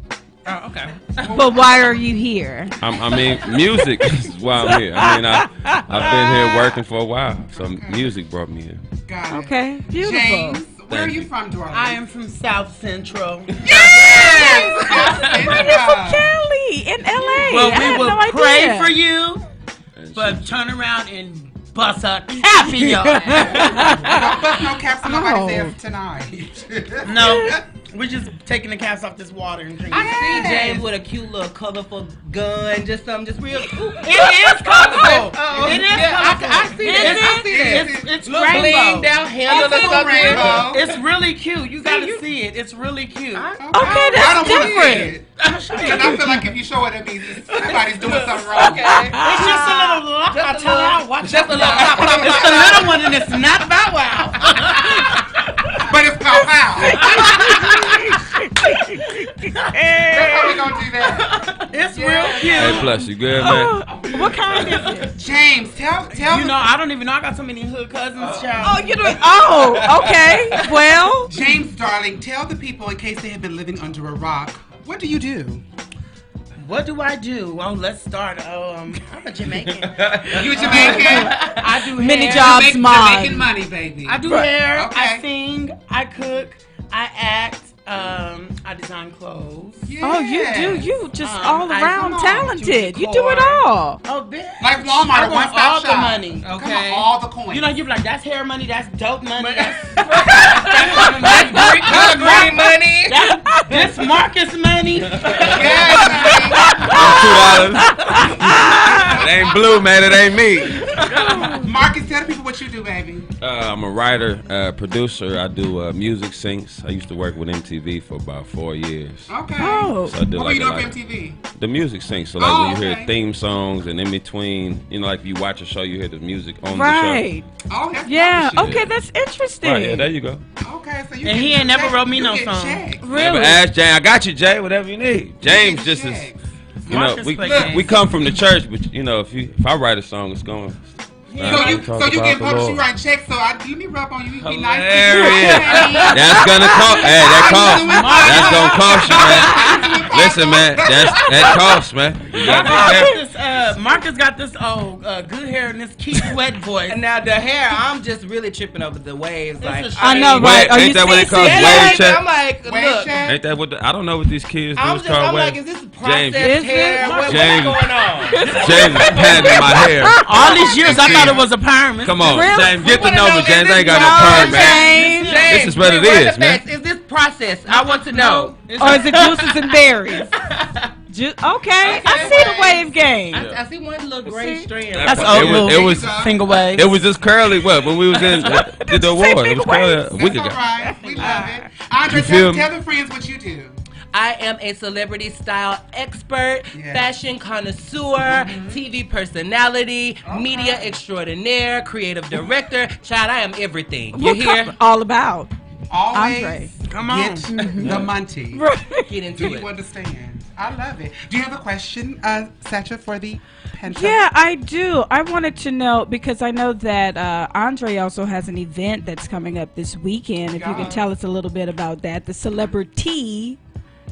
Oh, okay. But why are you here? I mean, music is why I'm here. I mean, I've been here working for a while, so music brought me here. Got it. Okay, beautiful. James, where are you from, Dorothy? I am from South Central. Yes! from Cali in LA. Well, we will pray for you, but turn around and bust a cap in your Don't bust no caps on nobody's there tonight. No. We're just taking the caps off this water and drinking. I see James with a cute little colorful gun, just real. It is colorful. It is colorful. I see that. It's rainbow. Down handle or something. It's really cute. You gotta see it. It's really cute. Okay, that's different. Because I feel like if you show it, that means somebody's doing something wrong. Okay. It's just a little lock. I tell you, watch out. It's the little one, and it's not Bow Wow. But it's Pow Pow. That's how we gonna do that. It's real cute. Hey, bless you. Good, man. What kind is it? James, tell you know, I don't even know. I got so many hood cousins, child. Oh, you doing? Oh, okay. Well, James, darling, tell the people in case they have been living under a rock. What do you do? What do I do? Oh, let's start. I'm a Jamaican. You a Jamaican? I do many hair. jobs, Jamaican money, baby. I do hair. Okay. I sing. I cook. I act. I design clothes. Yes. oh, you do. You just all around talented. You do it all. Oh, bitch. Like Walmart, I want all the money. Okay. Come on, all the coins. You know, you be like, that's hair money. That's dope money. That's green money. That's Marques money. Yes, $2. It ain't blue, man. It ain't me. Marques, tell the people what you do, baby. I'm a writer, producer. I do music syncs. I used to work with MTV for about 4 years. Okay. Oh. So I did what were you doing for MTV? The music syncs. So like when you hear theme songs and in between, you know, like if you watch a show, you hear the music on the show. Oh, that's yeah. shit. Okay, that's interesting. Right, yeah, there you go. Okay, so you and he ain't never wrote me no song. Really? Ask Jay. I got you, Jay. Whatever you need. James just is. You know, we come from the church, but you know, if I write a song, it's going. So you get published, you write checks, so let me rub on you. You be nice. That's gonna cost. Hey, that's gonna cost you, man. Listen, man, that costs, man. Marques got this good hair and this Keith Sweat voice. And now the hair, I'm just really tripping over the waves. Like I know, right? Ain't that what it calls wave check? I'm like, look. Ain't that what? I don't know what these kids do. I'm like, is this processed hair? What's going on? James is patting my hair. All these years, I thought it was a perm. Come on, James, get the number. James ain't got no perm, man. This is what it is, man. Is this processed? I want to know. Or is it juices and berries? Okay, I see the wave game. I see one little gray strand. That's it was finger wave. It was just curly. What when we was in did the award? It was curly a week ago. That's all right. We love it. Andre, tell the friends what you do. I am a celebrity style expert, fashion connoisseur, TV personality, media extraordinaire, creative director. Child, I am everything. You hear? All about Always Andre. Come on. Get the Monty. Get into it. Do you understand? I love it. Do you have a question, Sacha, for the pen show? Yeah, I do. I wanted to know, because I know that André also has an event that's coming up this weekend. If you can tell us a little bit about that. The Celebrity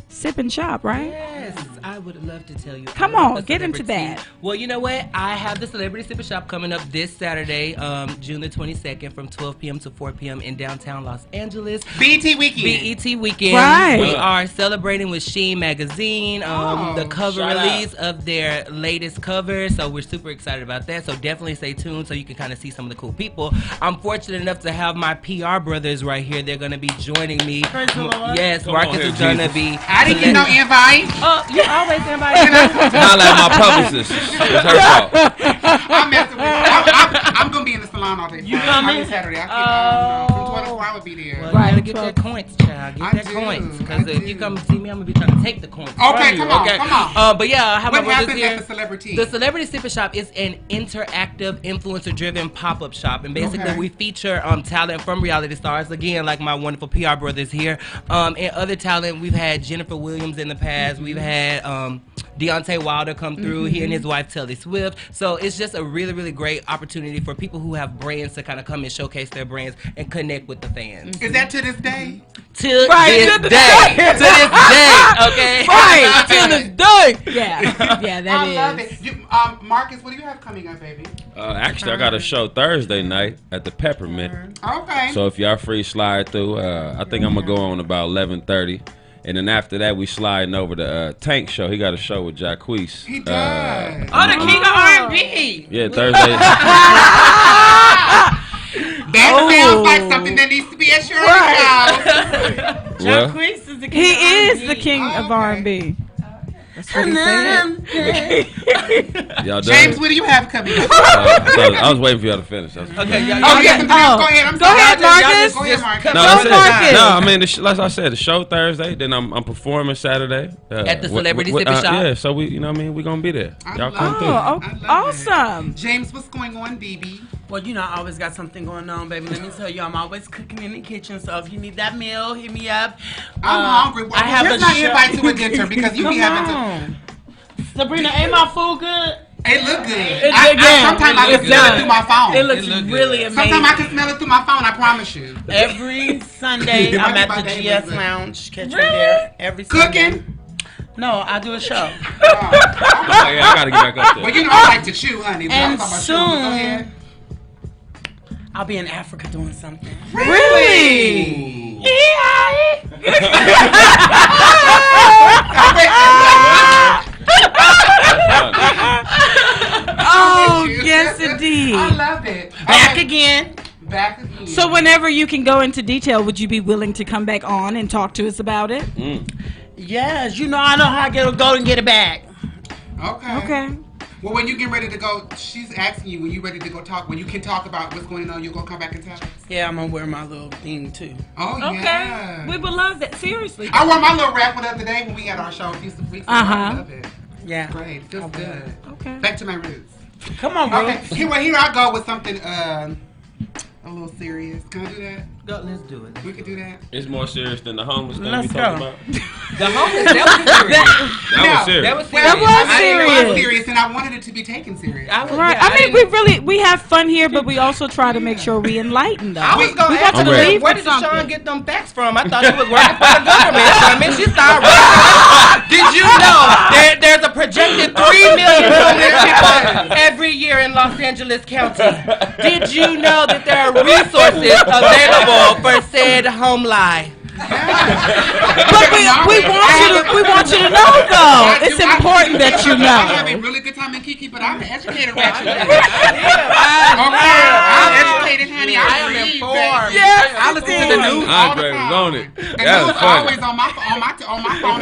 Sip and Shop, right? Yes, I would love to tell you. Come on, get into that. Well, you know what? I have the Celebrity Sip and Shop coming up this Saturday, June the 22nd, from 12 p.m. to 4 p.m. in downtown Los Angeles. BET Weekend. BET Weekend. Right. We are celebrating with Chime magazine, the cover release of their latest cover. So we're super excited about that. So definitely stay tuned so you can kind of see some of the cool people. I'm fortunate enough to have my PR brothers right here. They're going to be joining me. Praise the Lord. Yes, Marques is going to be. I didn't get no invite. Oh, you always invite me. Not like my publicist. It's her fault. I'm messing with you. I'm going to be in the salon all day. You coming? Saturday. I keep from 12 to 4, I would be there. Well, you gotta get that coins, child. Get that coins. Because if you come see me, I'm going to be trying to take the coins. Okay, come on. But yeah, how what my happens here. at the Celebrity? The Celebrity Sip and Shop is an interactive, influencer-driven pop-up shop. And basically, we feature talent from reality stars. Again, like my wonderful PR brothers here. And other talent, we've had Jennifer Williams in the past. We've had Deontay Wilder come through. He and his wife, Taylor Swift. So it's just a really, really great opportunity for people who have brands to kind of come and showcase their brands and connect with the fans. Is that to this day? To this day. To this day, okay? Right, to this day. Yeah, that I is. love it. Marques, what do you have coming up, baby? Actually, I got a show Thursday night at the Peppermint. Okay. So if y'all free, slide through. I think I'm going to go on about 11:30. And then after that, we sliding over the Tank show. He got a show with Jacqueese. He does. The king of R&B. Yeah, Thursday. That sounds like something that needs to be at your house. Jacqueese is the king He of R&B. is the king of R&B. That's what he said. Y'all done? James, what do you have coming up? I was waiting for y'all to finish. Okay, Go ahead, Marques. Go ahead, Marques. No, I mean, like I said, the show Thursday. Then I'm performing Saturday at the Celebrity Sip and Shop. Yeah, so we, you know what I mean, we gonna be there. Y'all come through. Awesome. James, what's going on, BB? Well, you know, I always got something going on, baby. Let me tell you, I'm always cooking in the kitchen. So if you need that meal, hit me up. I'm hungry. I have Here's my invite to a dinner because you be having to. Sabrina, ain't my food good? It look good. Sometimes I can smell it through my phone. It looks really amazing. Sometimes I can smell it through my phone, I promise you. Every Sunday, I'm at the GS Lounge. Catch me there every Sunday. Cooking? No, I do a show. Yeah, I gotta get back up there. Well, you know I like to chew, honey. And soon, I'll be in Africa doing something. Really? Oh, yes, indeed. I love it. Back again. So whenever you can go into detail, would you be willing to come back on and talk to us about it? Yes, you know I know how to go and get it back. Okay. Well, when you get ready to go, she's asking you when you ready to go talk. When you can talk about what's going on, you're going to come back and tell us? Yeah, I'm going to wear my little thing, too. Oh, yeah. Okay. We would love that. Seriously. I wore my little wrap the other day when we had our show a few weeks ago. I love it. Yeah. Great. Feels good. Okay. Back to my roots. Come on, bro. Okay. Here I go with something a little serious. Can I do that? Go, let's do it. We could do that. It's more serious than the homeless thing Let's we talked go. about. The homeless, that was serious. That was serious. That was serious. That was serious. It was serious, and I wanted it to be taken serious. Right. I mean, we have fun here, but we also try to make sure we enlighten them. I was going to ask want her, to leave where with did Deshon something. get them facts from? I thought she was working for the government. So, I mean, she started Did you know there's a projected 3 million homeless people every year in Los Angeles County? Did you know that there are resources available for said home life? But we want you to know, though. It's important that you know. I have a really good time in Kiki, but I'm an educated ratchet. I'm educated, honey. I am informed. Yes, I listen to the news all the Andre was time. on it. And That was news funny. always on my phone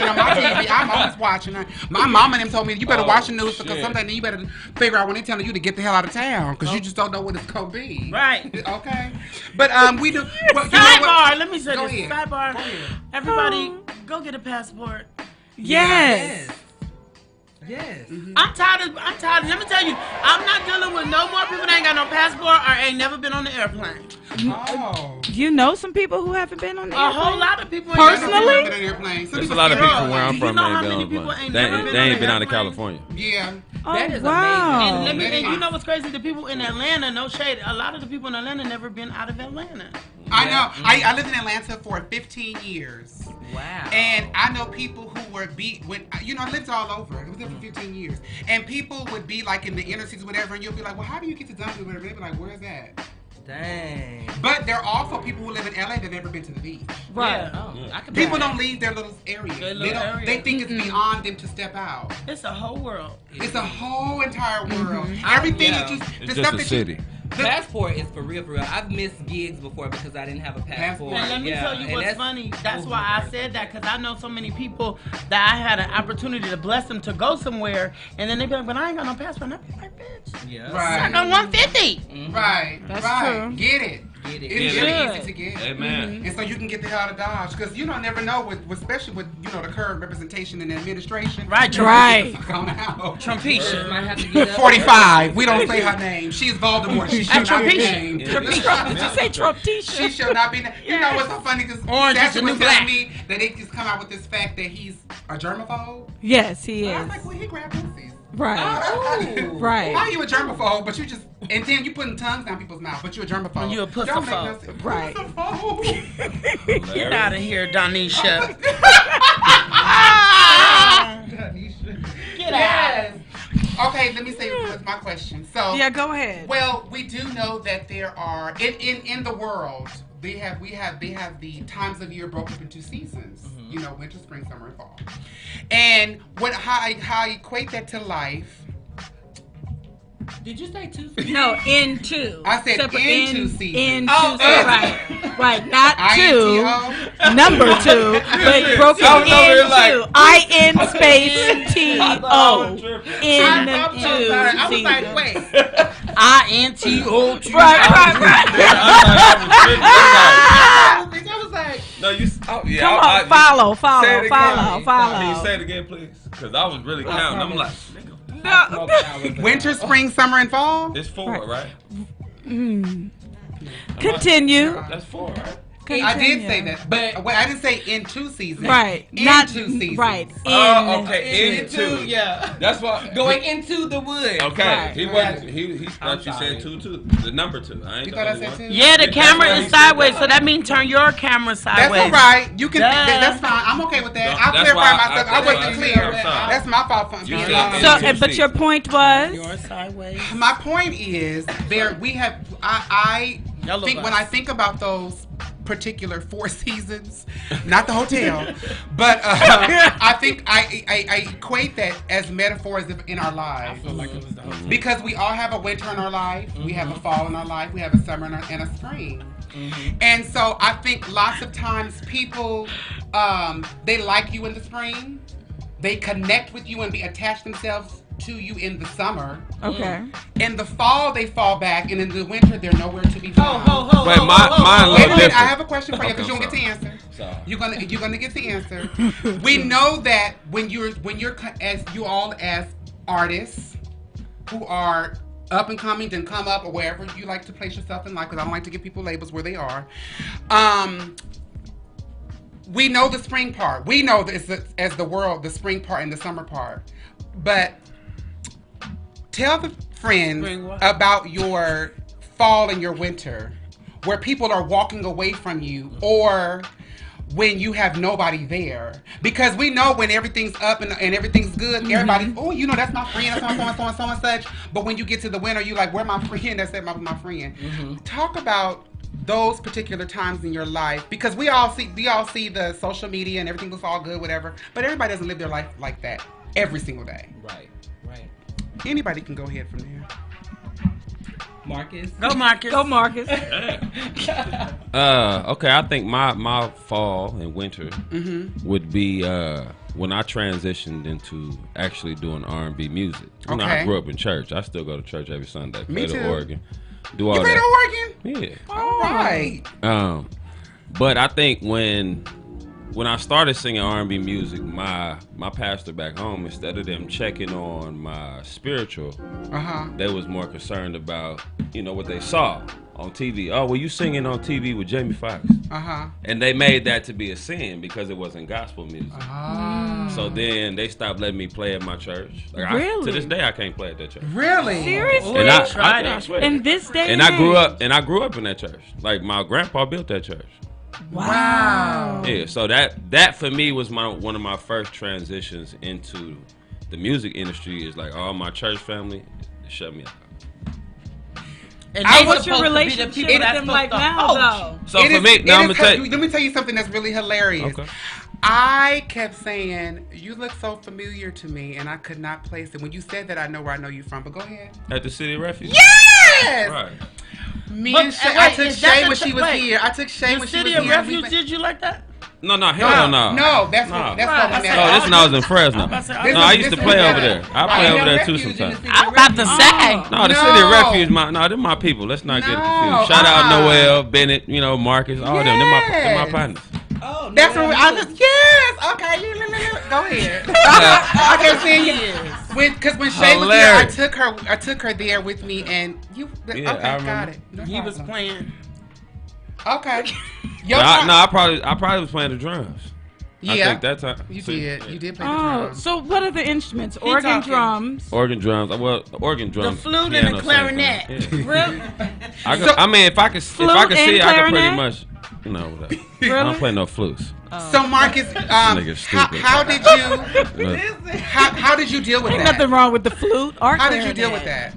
and on my TV. I'm always watching it. My mom and them told me you better watch the news because sometimes you better figure out when they're telling you to get the hell out of town because you just don't know what it's gonna be. Right. Okay. But we do. Well, you know Sidebar. Let me say Go this. ahead. Sidebar. Everybody, go get a passport. Yes. Yes. Mm-hmm. I'm tired. Let me tell you, I'm not dealing with no more people that ain't got no passport or ain't never been on the airplane. Oh. You know some people who haven't been on the airplane? A whole lot of people personally. Ain't been on the airplane. There's a lot of people where I'm from that ain't been on the plane. They ain't been out of California. Yeah. Oh, that is wow. amazing. And you know what's crazy? The people in Atlanta, no shade, a lot of the people in Atlanta never been out of Atlanta. I know. I lived in Atlanta for 15 years. Wow. And I know people who were I lived all over. I was there for 15 years. And people would be like in the inner cities, whatever, and you'll be like, well, how do you get to Duncan? Whatever. They'd be like, where's that? Dang. But there are also people who live in LA that never been to the beach. Right. Yeah. People don't leave their little area. They think it's beyond them to step out. It's a whole world. It's a whole entire world. Everything that you... It's just a city. Passport is for real. I've missed gigs before because I didn't have a passport. And let me tell you what's funny. That's why I said that, because I know so many people that I had an opportunity to bless them to go somewhere, and then they be like, but I ain't got no passport. And I be like, bitch. Yeah. Right. I got 150. Mm-hmm. Right. That's true. Get it. It's really easy to get. Amen. And so you can get the hell out of Dodge, because you don't never know, especially with the current representation in the administration. Right. Trumpisha. Might have to get up. 45. We don't say her name. She's Voldemort. She should not be named. Did you say Trumpisha? She should not be named. You know what's so funny? Because Sacha was telling me that they just come out with this fact that he's a germaphobe. Yes, he is. I was like, well, he grabbed pussies. Right. Right. How are you a germaphobe, but and then you putting tongues down people's mouth, but you're a germaphobe. You a pussaphobe. Right. Get out of here, Donisha. Get out. Okay, let me say what's my question. So yeah, go ahead. Well, we do know that there are in the world they have the times of year broken up into seasons. Mm-hmm. Winter, spring, summer, and fall. And how I equate that to life. Did you say 2 seasons? No, into. I said into seasons. Right. Not two. Number 2, but broken into. I-N space T-O. Into seasons. I was like, wait. I-N-T-O. Right. I was like, no, you. Oh, yeah. Come on, follow. Can you say it again, please? Because I was really counting. I'm like, nigga. Winter, spring, summer, and fall? It's 4, right? Continue. That's 4, right? I did say that, but I didn't say in 2 seasons. Right. Not 2 seasons. Right. Okay. Into. Yeah. That's why. Going into the woods. Okay. Right. He wasn't. He thought you said 2 too. The number 2. I ain't you thought I said 2? Yeah, the camera is sideways, so that means turn your camera sideways. That's all right. You can. That's fine. I'm okay with that. I'll clarify myself. I wasn't clear. That's my fault. But your point was. You're sideways. My point is we have. I think when I think about those particular 4 seasons, not the hotel, but I think I equate that as metaphors in our lives. I feel like it was the hotel. Because we all have a winter in our life, we have a fall in our life, we have a summer and a spring. Mm-hmm. And so I think lots of times people, they like you in the spring, they connect with you and attach themselves to you in the summer. Okay. In the fall, they fall back, and in the winter, they're nowhere to be found. Wait, mine a little different. I have a question for you because you don't get the answer. Sorry. You're gonna get the answer. We know that when you're as artists who are up and coming, then come up, or wherever you like to place yourself in life, because I don't like to give people labels where they are. We know the spring part. We know this as the spring part and the summer part. But tell the friends about your fall and your winter, where people are walking away from you, or when you have nobody there. Because we know when everything's up and everything's good, everybody, that's my friend, that's my so and such. But when you get to the winter, you're like, where my friend? That's my friend. Mm-hmm. Talk about those particular times in your life, because we all see the social media and everything looks all good, whatever. But everybody doesn't live their life like that every single day. Right. Anybody can go ahead from there. Marques. Go Marques. Okay, I think my fall and winter would be when I transitioned into actually doing R&B music. You know, I grew up in church. I still go to church every Sunday. Me too. To Oregon. Do all you that. You play to Oregon? Yeah. All right. But I think when when I started singing R&B music, my pastor back home, instead of them checking on my spiritual, they was more concerned about, what they saw on TV. Oh, well, you singing on TV with Jamie Foxx. And they made that to be a sin because it wasn't gospel music. So then they stopped letting me play at my church. Like, really? To this day, I can't play at that church. Really? Seriously? And I swear. In this day and I grew up in that church. Like, my grandpa built that church. Wow. Yeah, so that for me was one of my first transitions into the music industry. Is like all my church family shut me out. And what's your relationship with them like now, though? So for me, let me tell you something that's really hilarious. Okay. I kept saying, you look so familiar to me, and I could not place it. When you said that, I know where I know you from, but go ahead. At the City of Refuge? Yes! Right. I took Shay when she was here. I took Shay when she was here. The City of Refuge did you like that? No, hell no. No, that's what this when I was in Fresno. I used to play over there. I play over there too sometimes. I'm about to say. No, the City of Refuge, they're my people. Let's not get confused. Shout out Noel, Bennett, Marques, all them. They're my partners. Oh, that's what I just, yes. Okay, go ahead. I kept saying you. Because when Shay was here, I took her there with me, and you. Yeah, okay, got it. No he was playing. Okay. I probably was playing the drums. Yeah. I think that time. You did play the drums. So what are the instruments? Organ drums. Organ drums. Well, organ drums. The flute and the clarinet. Really? If I could see, I could pretty much. Whatever. Really? I don't play no flutes. So Marques, how did you deal with that? Nothing wrong with the flute. How did you deal with that?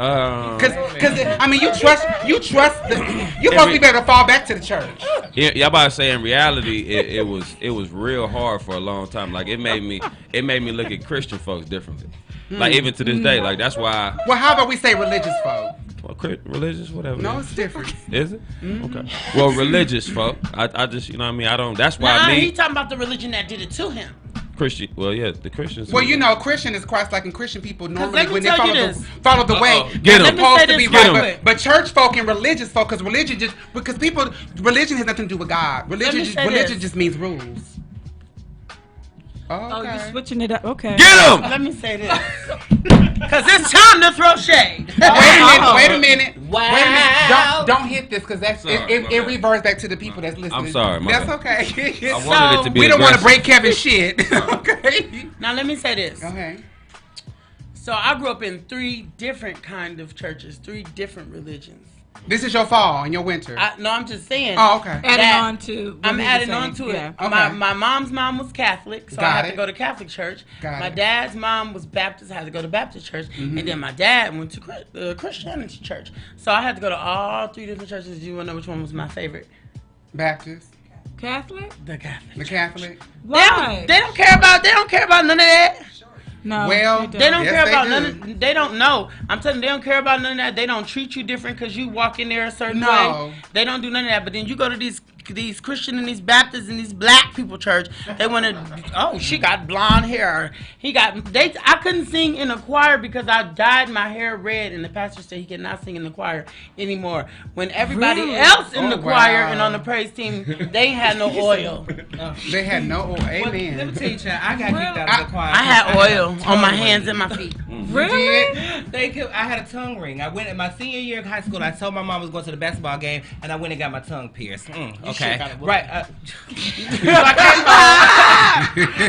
Because you trust you're supposed to be able to fall back to the church. Yeah, y'all about to say in reality it was real hard for a long time. Like it made me look at Christian folks differently. Like even to this day, like that's why. Well, how about we say religious folk? Well, religious, whatever. No, it's different. Is it? Mm-hmm. Okay. Well, religious folk. I just, I mean, I don't. That's why he talking about the religion that did it to him. Christian. Well, yeah, the Christians. Well, Christian is Christ-like, and Christian people normally when they follow the way they're supposed to be right. But church folk and religious folk, because religion has nothing to do with God. Religion just means rules. Oh, you're switching it up. Okay. Get him! Let me say this. Because it's time to throw shade. Wait a minute. Wow. Don't hit this because it reverts back to the people that's listening. I'm sorry. That's okay. I wanted it to be we don't want to break Kevin's shit. Okay. Now let me say this. Okay. So I grew up in 3 different kind of churches, 3 different religions. This is your fall and your winter. No, I'm just saying. Oh, okay. I'm adding on to it. Okay. My mom's mom was Catholic, so I had to go to Catholic church. My dad's mom was Baptist, I had to go to Baptist church. Mm-hmm. And then my dad went to Christianity church. So I had to go to all 3 different churches. Do you want to know which one was my favorite? Baptist. Catholic? The Catholic. The Catholic. Why? They don't care about none of that. No, well, they don't care about none of, they don't know. I'm telling you, they don't care about none of that. They don't treat you different because you walk in there a certain way. They don't do none of that. But then you go to these Christian and these Baptists and these black people church. They want to. She got blonde hair. I couldn't sing in a choir because I dyed my hair red, and the pastor said he cannot sing in the choir anymore. When everybody else in the choir and on the praise team, they had no oil. They had no oil. Amen. Let me tell you, I got kicked out of the choir. I had oil on my hands and my feet. Really? I had a tongue ring. I went in my senior year of high school. I told my mom I was going to the basketball game, and I went and got my tongue pierced. Okay, right.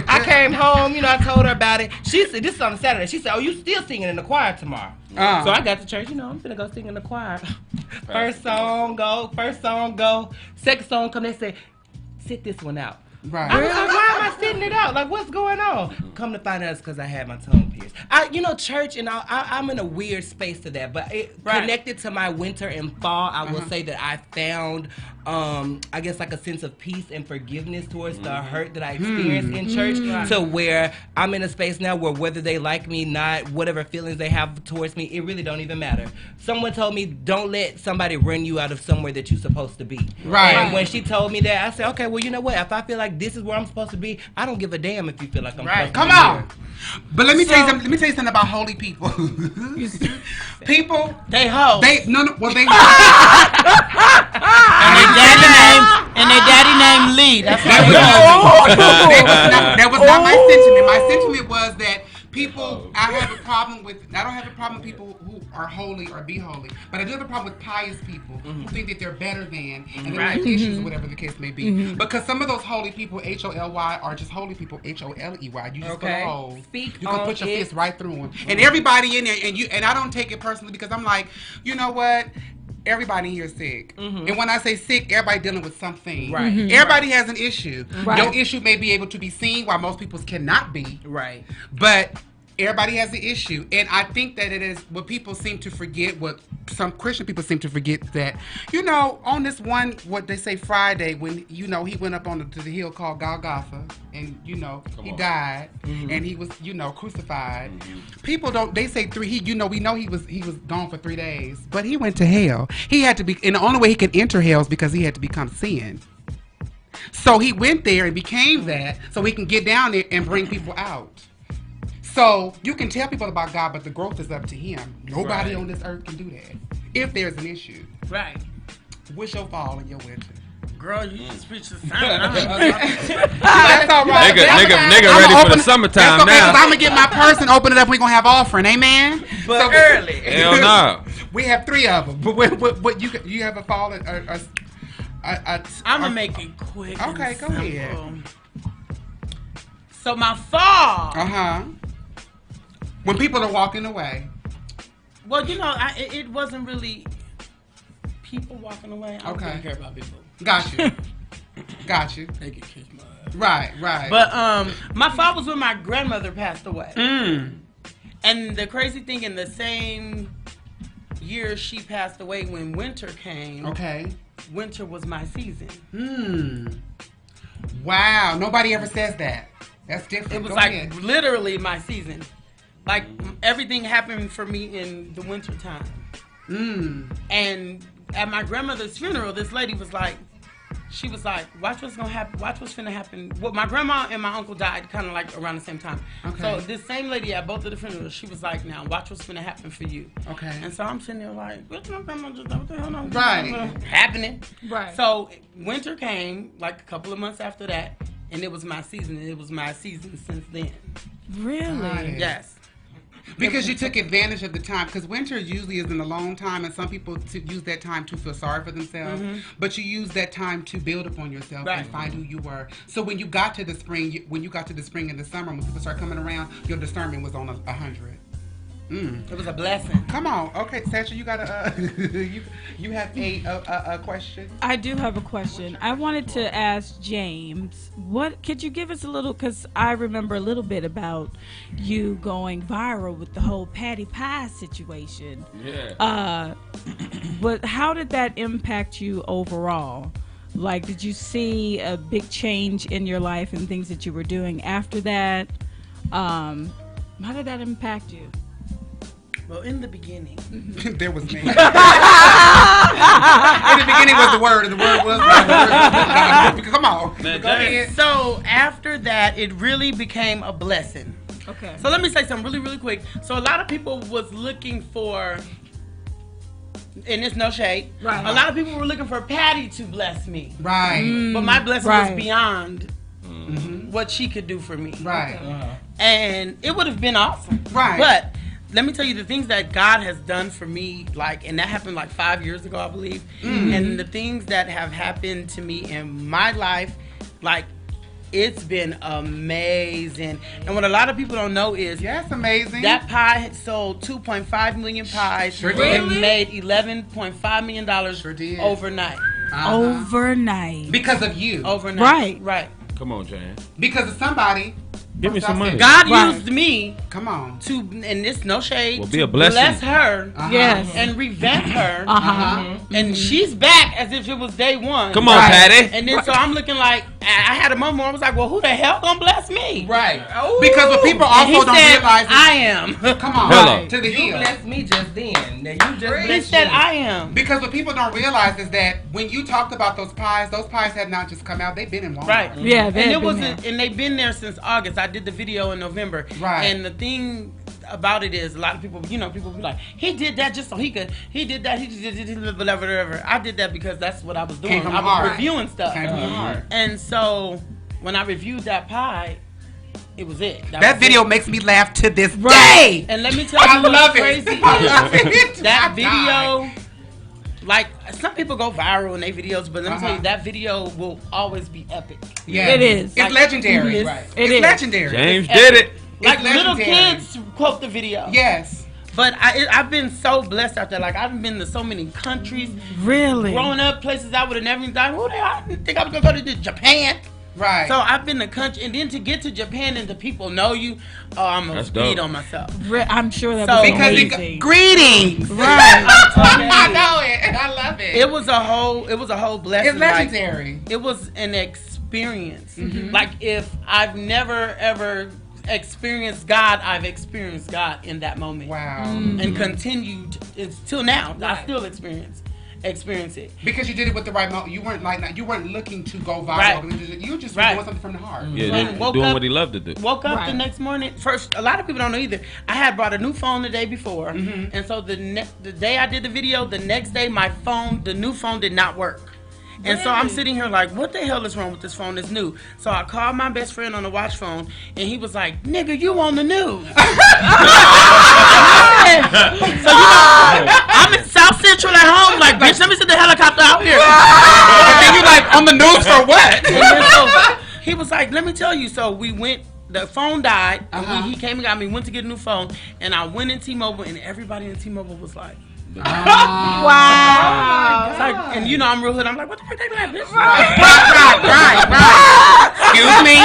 I came home. I told her about it. She said, "This is on Saturday." She said, "Oh, you still singing in the choir tomorrow?" So I got to church. I'm finna go sing in the choir. First song go. Second song come. They say, "Sit this one out." Right. I was like, why am I sitting it out? Like, what's going on? Come to find out it's because I had my tongue pierced. Church, and I'm in a weird space to that. But connected to my winter and fall, I will say that I found, I guess, like a sense of peace and forgiveness towards the hurt that I experienced in church, to where I'm in a space now where whether they like me, not, whatever feelings they have towards me, it really don't even matter. Someone told me, don't let somebody run you out of somewhere that you're supposed to be. Right. And when she told me that, I said, okay, well, you know what? If I feel like this is where I'm supposed to be, I don't give a damn if you feel like I'm supposed to be. Come on. But let me tell you something. Let me tell you something about holy people. People, they hoe. They and their daddy name see. That was not my sentiment. My sentiment was that people, I don't have a problem with people who are holy or be holy, but I do have a problem with pious people who think that they're better than and they have issues, whatever the case may be. Because some of those holy people, HOLY, are just holy people, HOLEY. You just go hold. You can put your fist right through them, and everybody in there, and I don't take it personally because I'm like, you know what? Everybody here is sick. And when I say sick, everybody dealing with something. Right. Everybody has an issue. Right. Your issue may be able to be seen while most people's cannot be. Right. But everybody has an issue. And I think that it is what people seem to forget, what some Christian people seem to forget, that, on this one, what they say Friday, when, he went up to the hill called Golgotha, and, he died, and he was, crucified. People they say we know he was gone for 3 days, but he went to hell. He had to be, and the only way he could enter hell is because he had to become sin. So he went there and became that, so he can get down there and bring people out. So you can tell people about God, but the growth is up to him. Nobody on this earth can do that if there's an issue. Right. What's your fall and your winter? Girl, you just preach the sermon. That's all right. Nigga ready for the summertime now. I'm going to get my purse and open it up. We're going to have offering. Amen? But so early. Hell no. We have 3 of them. But what you have a fall? I'm going to make it quick. Okay, go ahead. So my fall. When people are walking away. Well, it wasn't really people walking away. I don't really care about people. Got you. They can kiss my ass. Right. But my father was when my grandmother passed away. And the crazy thing, in the same year she passed away, when winter came. Winter was my season. Wow. Nobody ever says that. That's different. It was literally my season. Like, everything happened for me in the winter time. And at my grandmother's funeral, this lady was like, watch what's gonna happen. Watch what's finna happen. Well, my grandma and my uncle died kind of like around the same time. So this same lady at both of the funerals, she was like, now watch what's finna happen for you. And so I'm sitting there like, what the hell happening? Right. So winter came like a couple of months after that, and it was my season, and it was my season since then. Really? Yes. Because you took advantage of the time. Because winter usually isn't a long time, and some people use that time to feel sorry for themselves. But you use that time to build upon yourself and find who you were. So when you got to the spring, and the summer, when people start coming around, your discernment was on 100. It was a blessing. Come on. Okay, Sacha, you got you have a question? I do have a question. I wanted to ask James, could you give us a little, because I remember a little bit about you going viral with the whole Patty Pie situation. Yeah. But how did that impact you overall? Like, did you see a big change in your life and things that you were doing after that? How did that impact you? Well, in the beginning, there was me. In the beginning was the word, and the word was. Come on. Go ahead. So after that, it really became a blessing. Okay. So let me say something really, really quick. So a lot of people was looking for, and it's no shade. Right. A lot of people were looking for Patty to bless me. Right. But my blessing was beyond what she could do for me. Right. And it would have been awesome. Right. But let me tell you the things that God has done for me, and that happened 5 years ago, I believe. And the things that have happened to me in my life, it's been amazing. And what a lot of people don't know is, yes, amazing. That pie sold 2.5 million pies and made $11.5 million overnight. Overnight. Because of you. Overnight. Right. Come on, Jan. Because of somebody. Give me some money. God used me. Come on. And it's no shade. Will be a blessing. Bless her. Yes. And revamp her. And she's back as if it was day one. Come on, Patty. And then so I'm looking like, I had a moment where I was like, well, who the hell gonna bless me? Right. Ooh. Because what people also don't realize is, I am. Come on. Hello. To the hill. You blessed me just then. Now you just blessed He said I am. Because what people don't realize is that when you talked about those pies had not just come out. They've been in Walmart. Right. Yeah. And they've been there since August. I did the video in November. Right. And the thing about it is a lot of people, people be like, he did that just so he did whatever. I did that because that's what I was doing. I was reviewing stuff. And so when I reviewed that pie, it was it. That video makes me laugh to this day. And let me tell you what's crazy. That video, like, some people go viral in their videos, but let me tell you, that video will always be epic. Yeah, it is. It's legendary. It's legendary. James did it. Like, little kids quote the video. Yes. But I've been so blessed out there. Like, I've been to so many countries. Really? Growing up, places I would have never even done. I didn't think I was going to go to Japan. Right. So I've been to country, and then to get to Japan and the people know you, I'm a speed on myself. I'm sure that was amazing. Greetings. Right. I know it. I love it. It was a whole blessing. It's legendary. Like, it was an experience. Mm-hmm. Like, if I've never ever experienced God, I've experienced God in that moment. Wow. Mm-hmm. And continued till now. Right. I still experience it because you did it with the right moment. You weren't looking to go viral. Right. You were just doing something from the heart. Yeah, doing what he loved to do. Woke up the next morning. First, a lot of people don't know either. I had brought a new phone the day before, and so the day I did the video, the next day the new phone did not work. And so I'm sitting here like, what the hell is wrong with this phone? It's new. So I called my best friend on the watch phone, and he was like, nigga, you on the news. So, I'm in South Central at home, like, bitch, let me send the helicopter out here. And then you like, on the news for what? So he was like, let me tell you. So we went, the phone died, and he came and got me, went to get a new phone, and I went in T-Mobile, and everybody in T-Mobile was like, wow. It's like, and I'm real hood. I'm like, what the fuck they like this? Right. Excuse me.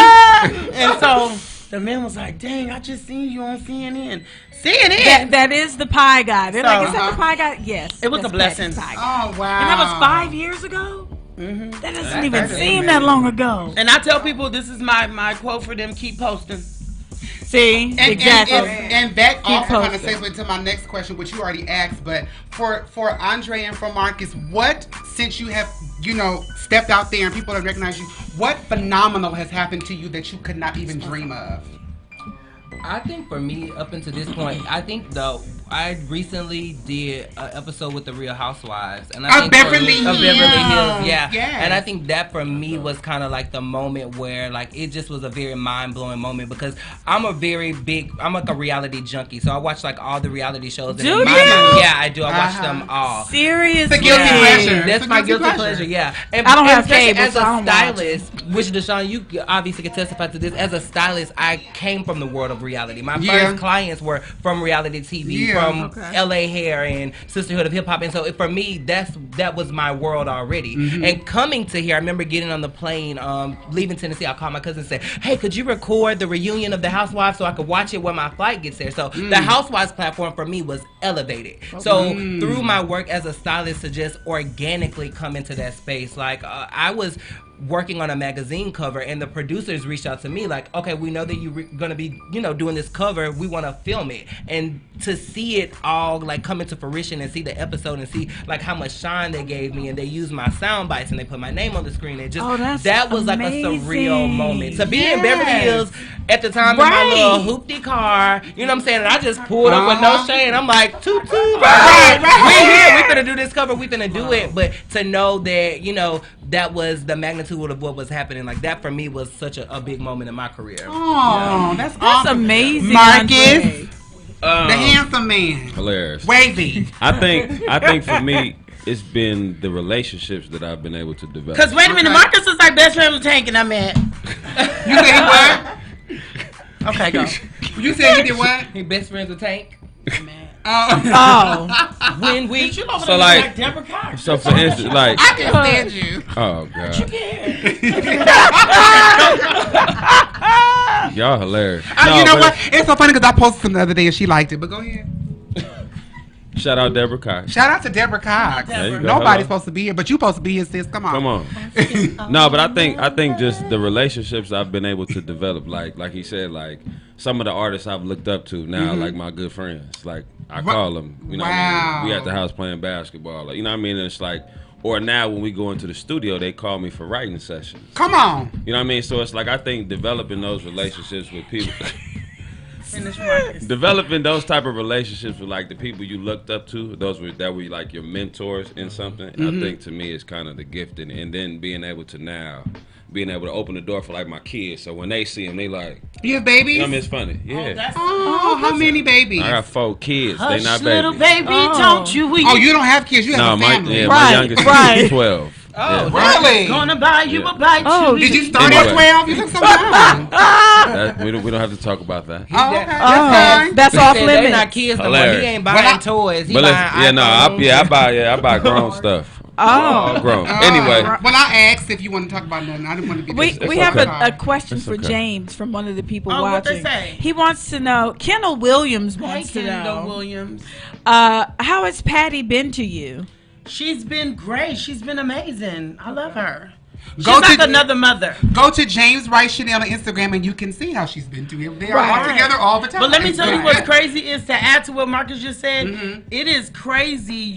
And so the man was like, dang, I just seen you on CNN. CNN? That is the pie guy. They're like, is that the pie guy? Yes. It was a blessing. Oh, wow. And that was 5 years ago? Mm-hmm. That doesn't even seem that long ago. And I tell people, this is my quote for them, keep posting. See, exactly. And that also kind of segues into my next question, which you already asked. But for André and for Marques, what, since you have, stepped out there and people have recognized you, what phenomenal has happened to you that you could not even dream of? I think for me, up until this point, I recently did an episode with the Real Housewives, and I think Beverly Hills, yeah. And I think that for me was kind of like the moment where like it just was a very mind blowing moment because I'm like a reality junkie, so I watch like all the reality shows. Do you? Yeah, I do. I watch them all. Seriously, it's a guilty pleasure. That's my guilty pleasure. Yeah, and I don't have cable, as so a stylist, which Deshon, you obviously can testify to this. As a stylist, I came from the world of reality. My first clients were from reality TV, from LA Hair and Sisterhood of Hip Hop, and so for me, that was my world already. Mm-hmm. And coming to here, I remember getting on the plane, leaving Tennessee. I called my cousin and said, "Hey, could you record the reunion of the Housewives so I could watch it when my flight gets there?" So the Housewives platform for me was elevated. So through my work as a stylist, to just organically come into that space, like I was working on a magazine cover and the producers reached out to me like, okay, we know that you're gonna be doing this cover, we want to film it. And to see it all like come into fruition and see the episode and see like how much shine they gave me, and they used my sound bites and they put my name on the screen, and just that was amazing. Like a surreal moment to be in Beverly Hills at the time in my little hoopty car, you know what I'm saying, and I just pulled up with no shame. I'm like, toot toot, we here, we finna do this cover, we finna do it. But to know that that was the magnitude of what was happening, like that for me was such a big moment in my career. Oh, that's awesome. Amazing. Marques, the handsome man. Hilarious. Wavy. I think for me, it's been the relationships that I've been able to develop. Because wait a minute, Marques was like best friend with Tank, and I met. You said what? Okay, go. You said he did what? He best friends with Tank. Man. When we so like Deborah Cox. So for instance, like I can stand you. Oh God. You can. Y'all hilarious. You know what? It's so funny because I posted something the other day and she liked it. But go ahead. Shout out Deborah Cox. Shout out to Deborah Cox. Nobody's supposed to be here, but you supposed to be here, sis. Come on. No, but I think just the relationships I've been able to develop, like he said, like some of the artists I've looked up to now, like my good friends. Like I call them, we at the house playing basketball. Like, you know what I mean? And it's like, or now when we go into the studio, they call me for writing sessions. Come on. You know what I mean? So it's like I think developing those relationships with people. Developing those type of relationships with like the people you looked up to, that were like your mentors in something. I think to me is kind of the gift, and then being able to open the door for like my kids, so when they see them, they like, you have babies? You know, it's funny. Yeah. How many babies? I got 4 kids. Hush, they not little babies. Don't you weep. Oh, you don't have kids. You have a family. My youngest is 12. Oh, really? Gonna buy you a bite. Oh, did you start at 12? You look so young. We don't have to talk about that. Oh, okay. That's off limits. They're not kids no more. He ain't buying toys. He buying I buy grown stuff. All grown. Anyway. Well, I asked if you want to talk about nothing. I didn't want to be. We have a question for James from one of the people watching. What they say? He wants to know. Kendall Williams wants to know. Kendall Williams. How has Patty been to you? She's been great. She's been amazing. I love her. She's like another mother. Go to James Wright Chanel on Instagram and you can see how she's been to him. They are all together all the time. But let me tell you what's crazy is, to add to what Marques just said, it is crazy.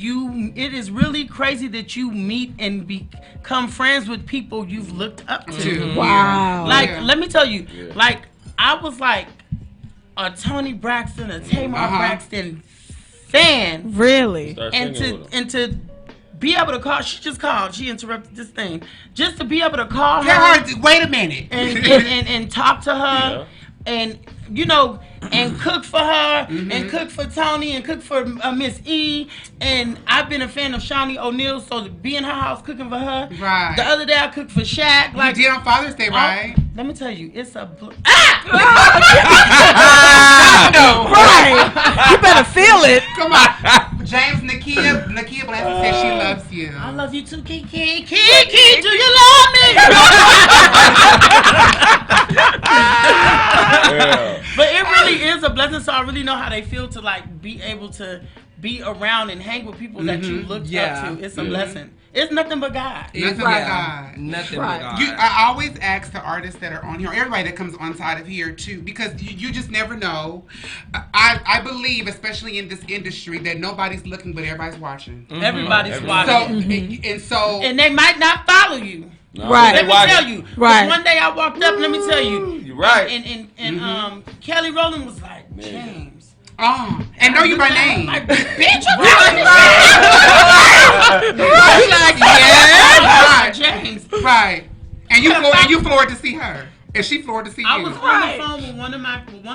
It is really crazy that you meet and become friends with people you've looked up to. Wow. Like, let me tell you, like, I was like a Toni Braxton, a Tamar Braxton fan. Really? And to be able to call, she just called. She interrupted this thing. Just to be able to call her. Wait a minute. And talk to her. And, you know, and cook for her. And cook for Tony. And cook for Miss E. And I've been a fan of Shawnee O'Neal. So to be in her house cooking for her. Right. The other day I cooked for Shaq. Like, you did on Father's Day, right? Let me tell you, it's a... Right. You better feel it. Come on. James, Nakia Blanton says she loves you. I love you too, Kiki. Kiki, do you love me? But it really is a blessing. So I really know how they feel to like be able to be around and hang with people that you looked up to. It's a blessing. It's nothing but God. Nothing but God. Nothing but God. I always ask the artists that are on here, everybody that comes on side of here too, because you just never know. I believe, especially in this industry, that nobody's looking, but everybody's watching. Everybody's watching. And they might not follow you. No, right. Let me tell you. Right. One day I walked up, let me tell you. You're right. And Kelly Rowland was like, James. Oh, and know you by name. Like, bitch, James. Right. And you floored to see her. And she floored to see you. I was on the phone with one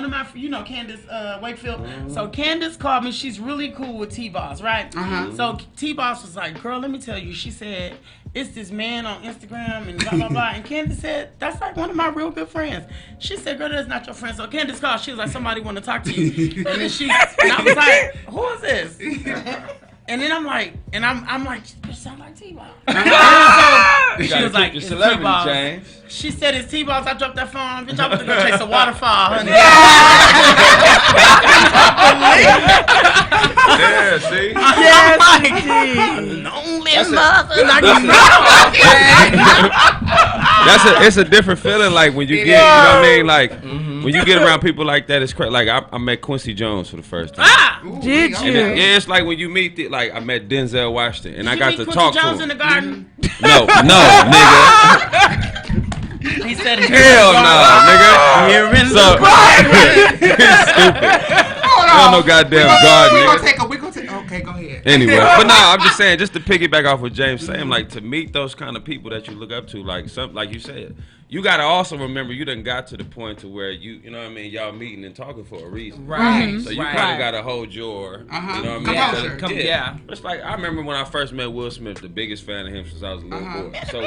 of my, you know, Candace Wakefield. So Candace called me. She's really cool with T-Boss, right? So T-Boss was like, girl, let me tell you. She said, it's this man on Instagram and blah, blah, blah. And Candace said, that's like one of my real good friends. She said, girl, that's not your friend. So Candace called. She was like, somebody want to talk to you. And then and I was like, who is this? And then I'm like, bitch sound like T-Boss. She was like, it's T-Boss. James. She said, it's T-Boss. I dropped that phone. Bitch, I was going to chase a waterfall, honey. Yeah, see? Yes, lonely mother. It's a different feeling, like when you get, you know what I mean? Like, when you get around people like that, it's crazy. Like, I met Quincy Jones for the first time. Did you? It's like when you meet, like, I met Denzel Washington, and I got to talk to him. Jones in the garden? No, nigga. He said, hell no, nigga. Here in the stupid. No goddamn garden. We gonna take. Okay, go ahead. Anyway, but no, I'm just saying, just to piggyback off what James saying, like, to meet those kind of people that you look up to, like you said, you gotta also remember you done got to the point to where you know what I mean, y'all meeting and talking for a reason. Right. So you kind of gotta hold your, you know what I mean? Yeah. It's like, I remember when I first met Will Smith, the biggest fan of him since I was a little boy. So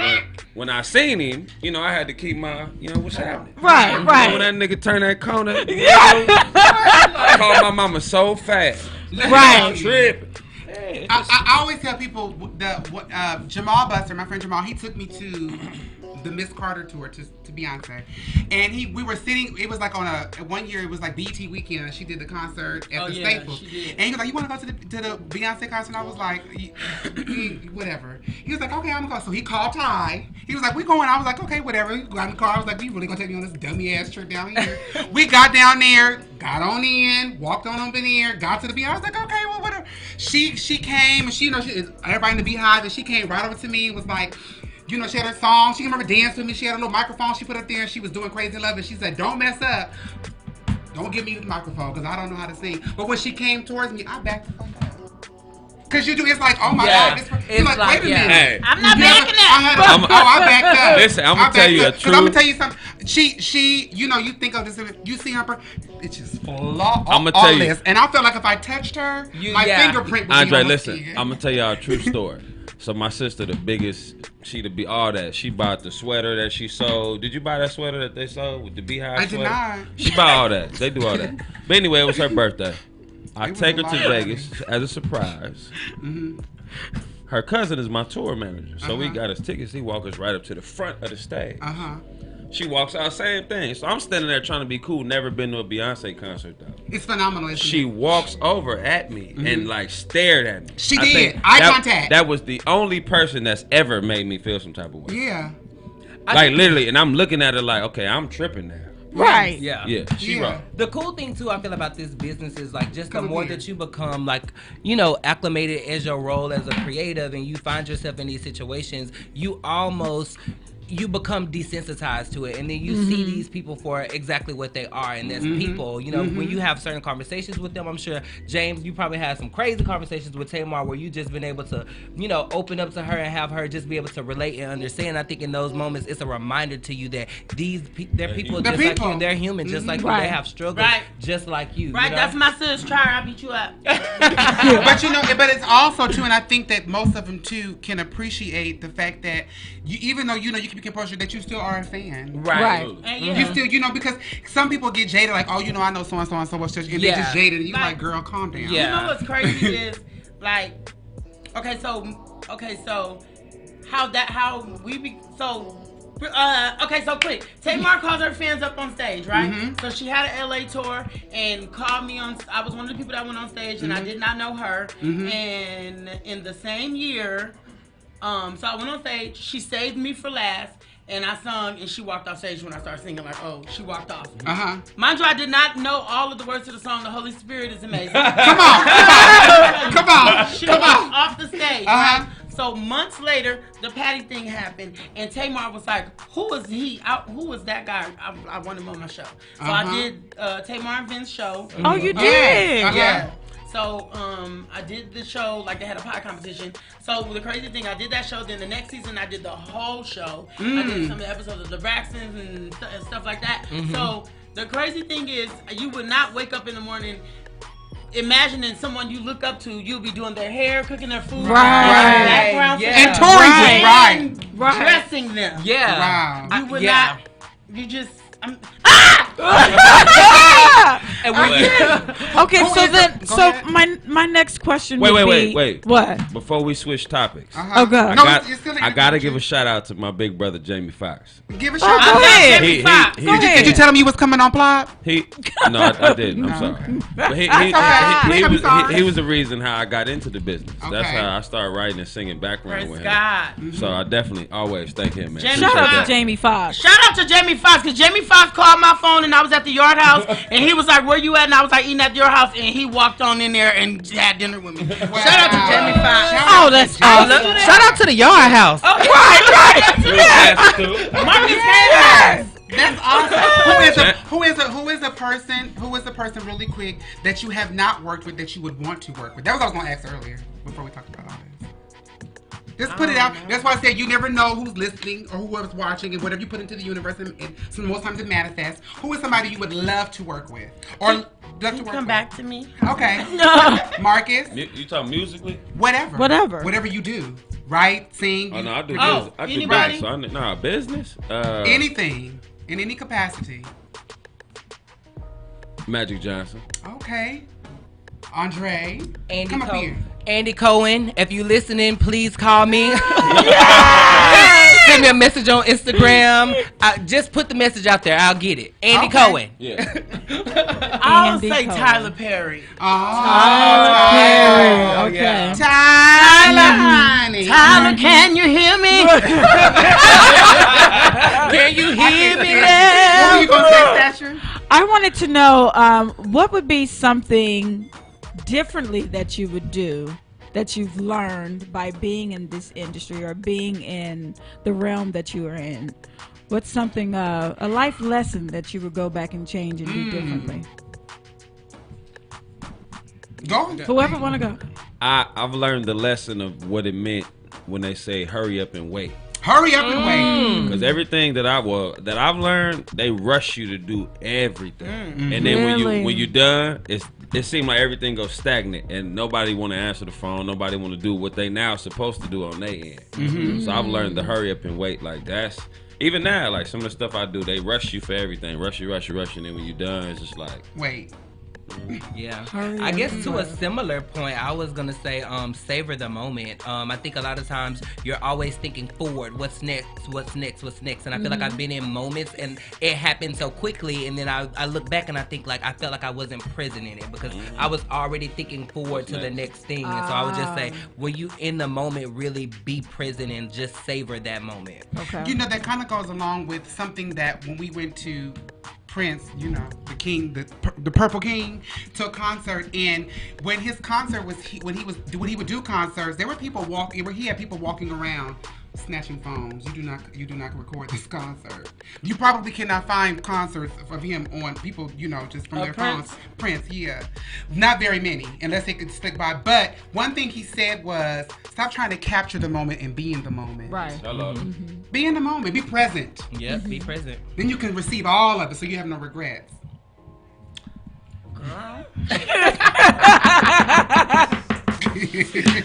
when I seen him, you know, I had to keep my, you know, what's happening? Right. When that nigga turned that corner, I called my mama so fast. Right. Tripping. I always tell people Jamal Buster, my friend Jamal, he took me to the Miss Carter tour to Beyonce, and we were sitting. It was like on one year. It was like BET weekend, and she did the concert at the Staples. And he was like, "You want to go to the Beyonce concert?" And I was like, "Whatever." He was like, "Okay, I'm gonna go." So he called Ty. He was like, "We going?" I was like, "Okay, whatever." We got in the car. I was like, "You really gonna take me on this dummy ass trip down here?" We got down there, got on in, walked on over there, got to the Beyonce. I was like, "Okay, well, whatever." She came, and she everybody in the Beehive, and she came right over to me and was like, you know, she had her song. She can remember dance with me. She had a little microphone she put up there, and she was doing Crazy Love, and she said, "Don't mess up." don't give me the microphone because I don't know how to sing. But when she came towards me, I backed the fuck up. Because you do, it's like, oh my God. You're like, wait a minute. Hey. I'm not backing up. I backed up. Listen, I'm going to tell you a truth. I'm going to tell you something. She, you know, you think of this, you see her, it's just flawless. I'm going to tell you. And I felt like if I touched her, my fingerprint would Andre, be listen, I'm going to tell y'all a true story. So my sister, the biggest, she to be all that. She bought the sweater that she sold. Did you buy that sweater that they sold with the beehive sweater? I did not. She bought all that. They do all that. But anyway, it was her birthday. I take her to Vegas as a surprise. Mm-hmm. Her cousin is my tour manager. So we got his tickets. He walks us right up to the front of the stage. She walks out, same thing. So I'm standing there trying to be cool. Never been to a Beyonce concert though. It's phenomenal. Isn't she walks over at me and like stared at me. She did. Eye contact. That was the only person that's ever made me feel some type of way. Yeah. Like literally, and I'm looking at her like, okay, I'm tripping now. Right. Yeah. She wrong. The cool thing too I feel about this business is like just the more that you become like, you know, acclimated as your role as a creative and you find yourself in these situations, you become desensitized to it, and then you see these people for exactly what they are, and that's people. You know, when you have certain conversations with them, I'm sure, James, you probably had some crazy conversations with Tamar where you just been able to, you know, open up to her and have her just be able to relate and understand. I think in those moments, it's a reminder to you that they're people just like you, they're human just like you, they have struggles just like you. Right, you know? That's my sis. Try her, I'll beat you up. But you know, but it's also too, and I think that most of them too can appreciate the fact that you, even though you know you can be composure, that you still are a fan. Right. You still, you know, because some people get jaded, like, oh, you know, I know so and so and so much, and they just jaded, and you like, girl, calm down. You know what's crazy is like, okay, so so quick. Tamar calls her fans up on stage, right? So she had an LA tour and called me on. I was one of the people that went on stage, and I did not know her. And in the same year, so I went on stage. She saved me for last. And I sung, and she walked off stage when I started singing, like, oh, she walked off. Mind you, I did not know all of the words to the song, The Holy Spirit is Amazing. Come on. She walked off the stage, right? So months later, the Patty thing happened, and Tamar was like, who was he? Who was that guy? I want him on my show. So I did Tamar and Vince's show. Oh, you did? Yeah. So I did the show, like they had a pie competition. So the crazy thing, I did that show. Then the next season, I did the whole show. I did some of the episodes of the Braxtons and stuff like that. So the crazy thing is, you would not wake up in the morning imagining someone you look up to. You'll be doing their hair, cooking their food, background, and touring them, dressing them. Yeah. You would not. You just. Okay, so my next question would be... Wait. What? Before we switch topics. Oh, God. I got to give a shout out to my big brother, Jamie Foxx. Give a shout out. Go ahead. Did you tell him you was coming on Plop? No, I didn't. I'm sorry. But he was the reason how I got into the business. That's how I started writing and singing background with him. God. So I definitely always thank him, man. Shout out to Jamie Foxx. Shout out to Jamie Foxx, because Jamie Foxx called my phone and I was at the Yard House and he was like, where you at? And I was like, eating at your house, and he walked on in there and had dinner with me. Shout out to Jamie Foxx. Oh, that's awesome. Shout out to the Yard House. Oh, right. Marques Hammonds. That's awesome. Who is the person really quick that you have not worked with that you would want to work with? That was what I was going to ask earlier before we talked about all this. Just put it out. That's why I said you never know who's listening or whoever's watching, and whatever you put into the universe, and so most times it manifests. Who is somebody you would love to work with, or love to work with? Come back to me. Okay. Marques. You talking musically? Whatever you do. Write, sing. Oh no, I do business. I do business. So business. Anything in any capacity. Magic Johnson. Okay. Andre. Andy come up here. Andy Cohen, if you listening, please call me. Send me a message on Instagram. Just put the message out there. I'll get it. Andy Cohen. Yeah. I'll say Tyler Perry. Tyler Perry. Okay. Tyler, honey. Tyler, can you hear me? Can you hear me now? What were you going to say, Sacha? I wanted to know what would be something differently that you would do that you've learned by being in this industry or being in the realm that you are in. What's something, a life lesson that you would go back and change and do differently? Go. Whoever want to go. I've learned the lesson of what it meant when they say hurry up and wait. Hurry up and wait. Because everything that I've learned, they rush you to do everything, and then when you're done, it seems like everything goes stagnant, and nobody want to answer the phone. Nobody want to do what they now supposed to do on their end. So I've learned to hurry up and wait. Like that's even now, like some of the stuff I do, they rush you for everything, rush you, and then when you're done, it's just like wait. Yeah, I guess to a similar point, I was gonna say, savor the moment. I think a lot of times you're always thinking forward, what's next, and I feel like I've been in moments and it happened so quickly, and then I look back and I think like I felt like I wasn't present in it because I was already thinking forward to the next thing. And so I would just say, when you in the moment, really be present and just savor that moment. Okay. You know, that kind of goes along with something that when we went to Prince, you know, the king, the Purple King, to a concert, and when his concert was, when he would do concerts, there were people walking, he had people walking around snatching phones. You do not record this concert. You probably cannot find concerts of him on people, you know, just from their phones. Prince, yeah. Not very many, unless they could stick by. But one thing he said was, stop trying to capture the moment and be in the moment. Right. hello. Be in the moment. Be present. Yeah, be present. Then you can receive all of it, so you have no regrets. Girl.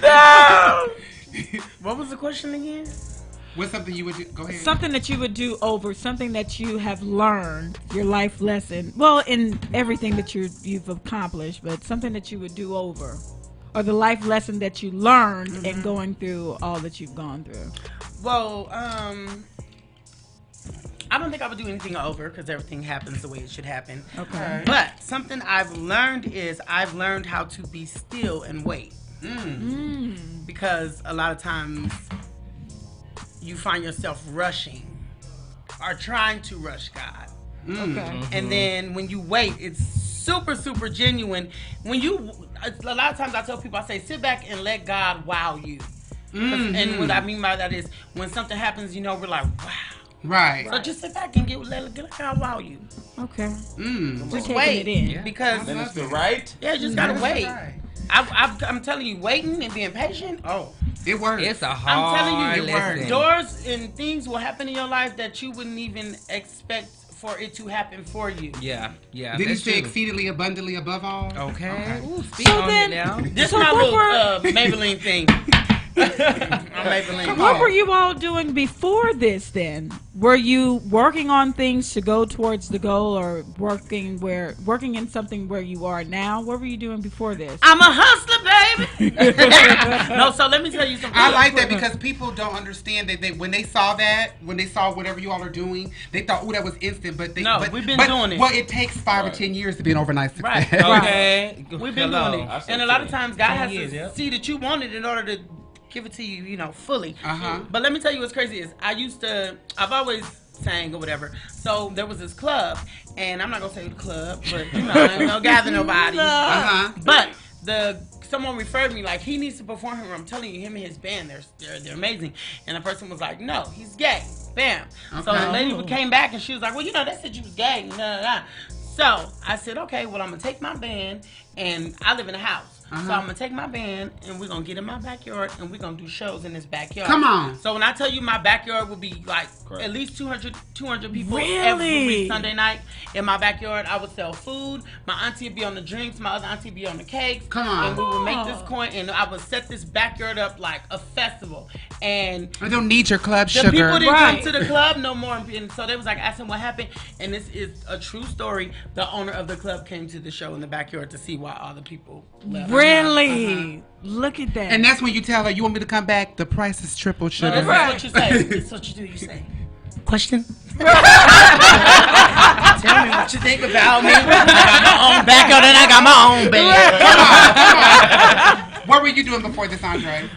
No. What was the question again? What's something you would do? Go ahead. Something that you would do over, something that you have learned, your life lesson. Well, in everything that you've accomplished, but something that you would do over. Or the life lesson that you learned in going through all that you've gone through. Well, I don't think I would do anything over because everything happens the way it should happen. Okay. But something I've learned is I've learned how to be still and wait. Because a lot of times you find yourself rushing or trying to rush God. Okay. And then when you wait, it's super, super genuine. A lot of times I tell people, I say, sit back and let God wow you. And what I mean by that is when something happens, you know, we're like, wow. Right. So just sit back and let God wow you. Okay. Just wait. It in. Yeah. Because Then it's the right. Yeah, you just gotta wait. Right. I'm telling you, waiting and being patient. Oh, it works. It's a hard I'm telling you, lesson. Doors and things will happen in your life that you wouldn't even expect for it to happen for you. Yeah. Did he say exceedingly abundantly above all? Okay. Ooh, speak on it now. This is my little Maybelline thing. What were you all doing before this then? Were you working on things to go towards the goal, or working in something where you are now? What were you doing before this? I'm a hustler, baby. No, so let me tell you something. I like that because people don't understand that when they saw whatever you all are doing, they thought, oh, that was instant. But we've been doing it. Well, it takes 5 or 10 years to be an overnight success. Right. Okay. We've been doing it. And a lot of times God has to see that you want it in order to give it to you, you know, fully. But let me tell you what's crazy is I've always sang or whatever. So there was this club, and I'm not gonna say the club, but you know, I ain't gonna gather nobody. But someone referred me like he needs to perform here. I'm telling you, him and his band, they're amazing. And the person was like, no, he's gay. Bam. Okay. So the lady came back and she was like, well, you know, they said you was gay. So I said, okay, well, I'm gonna take my band, and I live in a house. So I'm going to take my band, and we're going to get in my backyard, and we're going to do shows in this backyard. Come on. So when I tell you my backyard will be like at least 200 people every Sunday night in my backyard. I would sell food. My auntie would be on the drinks. My other auntie would be on the cakes. Come on. And we would make this coin, and I would set this backyard up like a festival. And I don't need your club sugar. The people didn't come to the club no more. And so they was like asking what happened. And this is a true story. The owner of the club came to the show in the backyard to see why all the people left. Really? Look at that. And that's when you tell her, you want me to come back? The price is triple sugar. That's what you say. That's what you do. You say, question? Tell me what you think about me. I got my own backyard and I got my own band. Come on. What were you doing before this, André?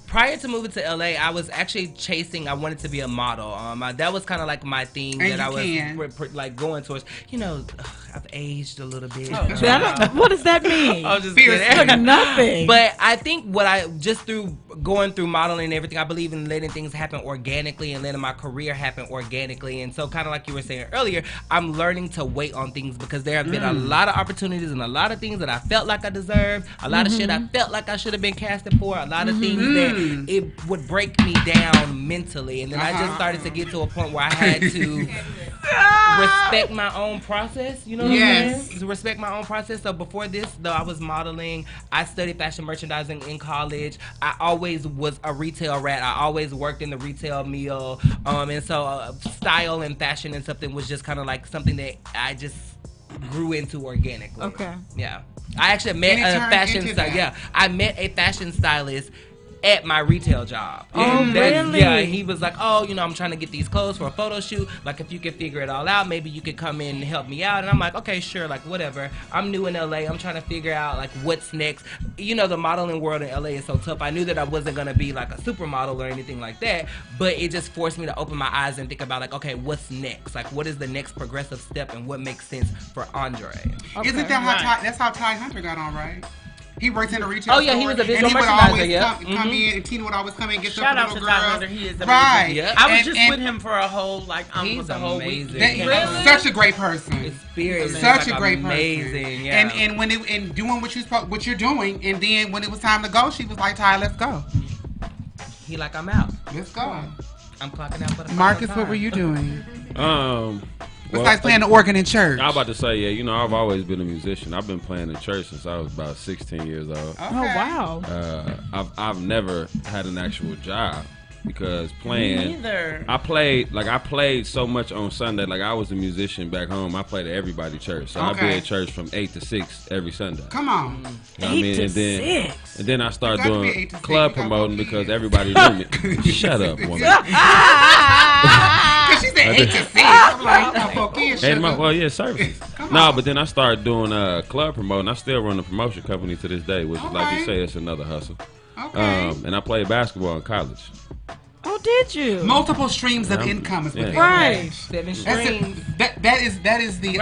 Prior to moving to LA, I was actually chasing. I wanted to be a model. That was kind of like my thing that I was like going towards. You know, I've aged a little bit. What does that mean? I was just kidding. Nothing. But I think what I just through going through modeling and everything, I believe in letting things happen organically and letting my career happen organically. And so, kind of like you were saying earlier, I'm learning to wait on things because there have been a lot of opportunities and a lot of things that I felt like I deserved, a lot of shit I felt like I should have been casted for, a lot of things that it would break me down mentally. And then I just started to get to a point where I had to respect my own process. You know what I'm saying? To respect my own process. So before this, though, I was modeling. I studied fashion merchandising in college. I always was a retail rat. I always worked in the retail meal. And so style and fashion and something was just kind of like something that I just grew into organically. Okay. Yeah. I actually met a fashion stylist. Yeah. I met a fashion stylist at my retail job. Really? Yeah, he was like, oh, you know, I'm trying to get these clothes for a photo shoot. Like, if you could figure it all out, maybe you could come in and help me out. And I'm like, okay, sure, like, whatever. I'm new in LA. I'm trying to figure out, like, what's next. You know, the modeling world in LA is so tough. I knew that I wasn't going to be, like, a supermodel or anything like that. But it just forced me to open my eyes and think about, like, okay, what's next? Like, what is the next progressive step and what makes sense for Andre? Okay. Isn't that that's how Ty Hunter got on, right? He works in a retail store. Oh, yeah, he was a visual merchandiser, come in, and Tina would always come in and get Shout out some to little Ty girls. Hunter. He is amazing. Right. Yep. I was just with him for a whole, like, almost a whole week. Really? Such a great person. His spirit is such like a great amazing, person. Yeah. And when and doing what you're doing, and then when it was time to go, she was like, Ty, let's go. He like, I'm out. Let's go. I'm clocking out for the Marques, time. what were you doing? Besides playing the organ in church. I was about to say, yeah, you know, I've always been a musician. I've been playing in church since I was about 16 years old. Okay. Oh, wow. I've never had an actual job because playing. Me neither. I played so much on Sunday. Like, I was a musician back home. I played at everybody church. So I'd be at church from 8 to 6 every Sunday. Come on. You know what I mean? 6. And then I started doing club promoting because everybody knew me. Shut up, woman. Because she said 8 to 6. I'm like, well, yeah, services. No, but then I started doing club promoting. I still run a promotion company to this day, which, like you say, it's another hustle. Okay. And I played basketball in college. Oh, did you? Multiple streams of income is what they Right. 7 streams. That is the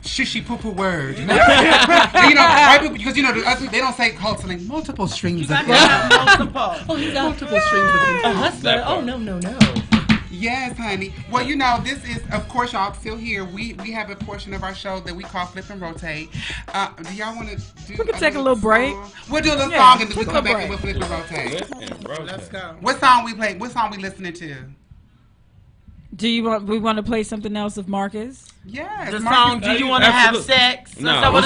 shishy poo poo word. You know, white people, because you know they don't say hustling. Multiple streams of income. Multiple streams of income. A hustler? Oh, no. Yes, honey. Well, you know, this is, of course, y'all still here. We have a portion of our show that we call Flip and Rotate. Do y'all want to do? We can take a little break. We'll do a little song and then we come back and we'll Flip and Rotate. Let's go. What song we play? What song we listening to? We want to play something else of Marques? Yes. The song, Do You Want to Have Sex? No,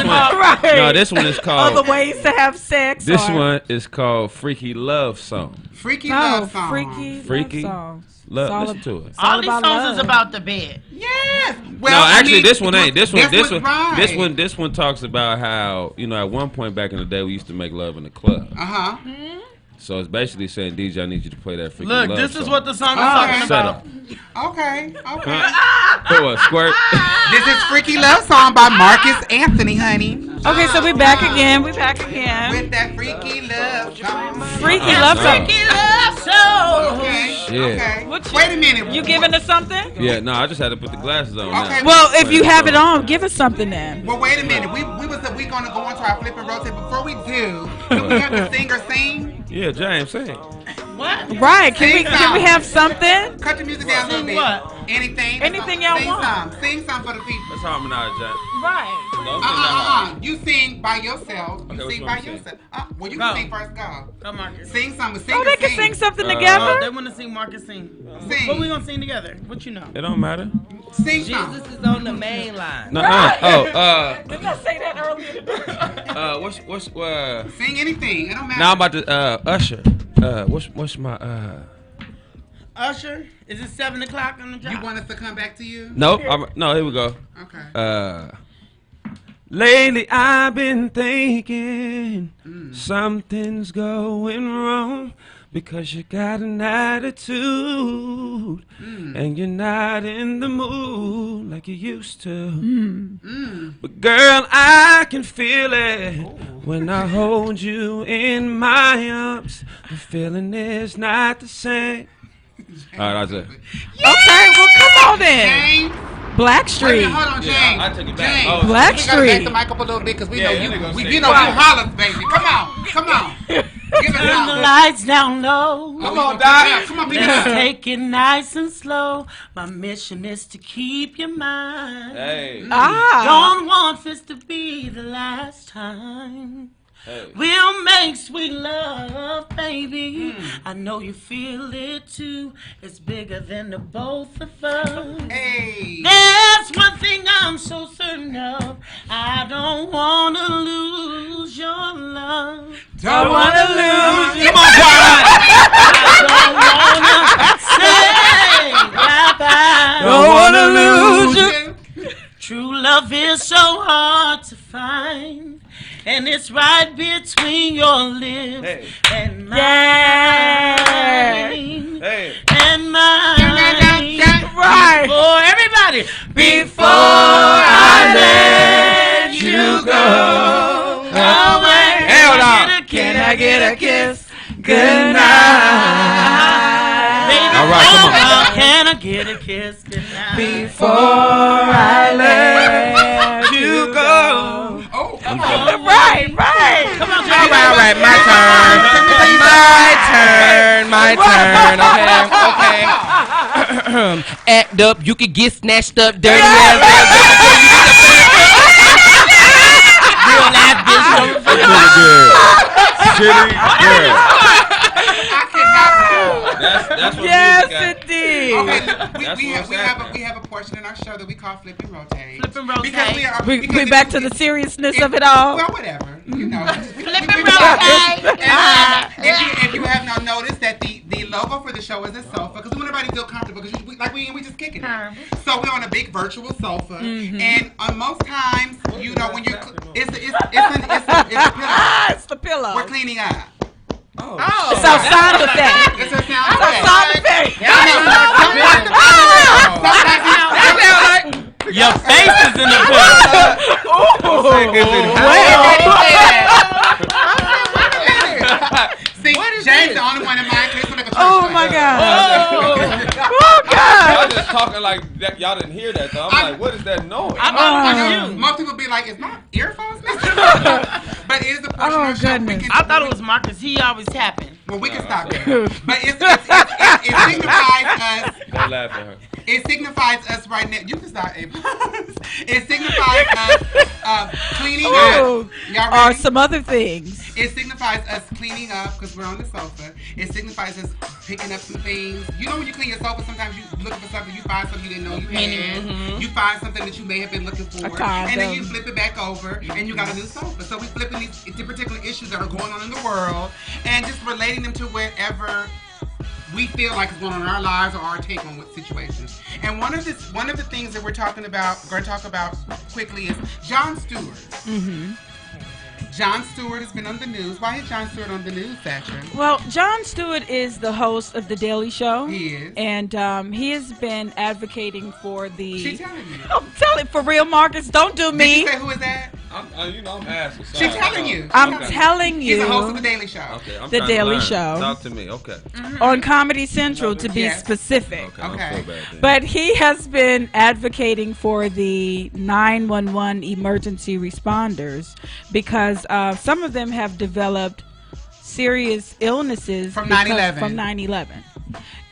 this one is called Other Ways to Have Sex. This one is called Freaky Love Song. Freaky Love Song. Freaky Love Song. Listen to it. All these songs is about the bed. Yes. Well, no, actually, this one ain't. This right. This one talks about how, you know, at one point back in the day we used to make love in the club. So it's basically saying, DJ, I need you to play that Freaky Love Look, this song. is what the song is talking about. Okay. Throw a squirt. This is Freaky Love Song by Marques Anthony, honey. Okay, so we're back again. With that Freaky Love Song. Freaky Love Song. Freaky Love Song. Okay. Yeah. Okay. Wait a minute. You giving us something? Yeah, no, I just had to put the glasses on. Okay. Now. Well, if you have it on, give us something then. Well, wait a minute. We gonna go on to our Flip and Rotate. Before we do we have to sing or sing? Yeah, James, sing. What? Right. Can we have something? Cut the music down a little bit. What? Anything y'all want. Sing some for the people. Let's harmonize, James. Right. You sing by yourself. You sing by yourself. Well, you can sing first. Go, Marques. Sing something. Oh, they can sing something together? They want to sing Marques sing. Sing. What we going to sing together? What you know? It don't matter. Sing something. Jesus is on the main line. No, Didn't I say that earlier today? what's Sing anything. It don't matter. Now I'm about to Usher. What's my Usher? Is it 7 o'clock on the job? You want us to come back to you? Nope. No, here we go. Okay. Lately I've been thinking something's going wrong because you got an attitude and you're not in the mood like you used to. But girl, I can feel it when I hold you in my arms. The feeling is not the same. All right, that's it. Okay, well, come on then. James. Blackstreet. Hold on, James. Yeah, I took it back. James. Blackstreet. We gotta back the mic up a little bit because we know you hollers, baby. Come on. Give it Turn the lights down low. Come on, Doc. Come on, let's take it nice and slow. My mission is to keep your mind. Hey. Don't want this to be the last time. Hey. We'll make sweet love, baby. I know you feel it too. It's bigger than the both of us. Hey. There's one thing I'm so certain of. I don't want to lose your love. Don't want to lose you. Come on, Brian. I don't want to say bye-bye. Don't want to lose you. True love is so hard to find. And it's right between your lips and mine. And mine. Right. Before everybody. Before I let you go. Hell no. Can I get a kiss? Good night. All right, come on. Can I get a kiss? Good night. Before I let you go. Oh, come on. Right. Come on, All right, my turn. Okay. Act up, you can get snatched up, dirty ass. Real life bitch. Shitty girl. That's what Yes, music indeed. Okay, we have a portion in our show that we call Flip and Rotate. Flip and Rotate. Because We back to the seriousness of it all. Well, whatever. You know. Flip and Rotate. If you have not noticed that the logo for the show is a sofa, because we want everybody to feel comfortable, because we just kicking it. So we're on a big virtual sofa, and most times, you know, when you're it's a pillow. It's the pillow. We're cleaning up. It's our sound effect. It's a sound effect. Your face is in the pillow. See, James the only one in my case. Oh my God. Oh God. Y'all just talking like that. Y'all didn't hear that though. I'm like, what is that noise? Most people be like, "Is my earphones missing?" But it is the portion of the show. I thought it was Marques. He always tapping. Well, we can stop there. But it signifies us. Don't laugh at her. It signifies us right now. You can start. It signifies us cleaning up. Y'all ready? Or some other things. It signifies us cleaning up because we're on the sofa. It signifies us picking up some things. You know when you clean your sofa, sometimes you look for something, you find something you didn't know you had. You find something that you may have been looking for. And then you flip it back over and you got a new sofa. So we're flipping these particular issues that are going on in the world and just relating them to wherever we feel like is going on in our lives or our take on what situations. And one of the things that we're going to talk about quickly is Jon Stewart. Mm-hmm. Jon Stewart has been on the news. Why is Jon Stewart on the news, Sacha? Well, Jon Stewart is the host of The Daily Show. He is. And he has been advocating for the... She telling you. I'm telling for real, Marques. Don't do me. Did you say who is that? I'm asking. She's telling you. I'm telling you. He's the host of The Daily Show. Okay, I'm The Daily Show. Talk to me. Okay. On Comedy Central, to be specific. Okay. But he has been advocating for the 911 emergency responders because some of them have developed serious illnesses from 9/11. From 9/11.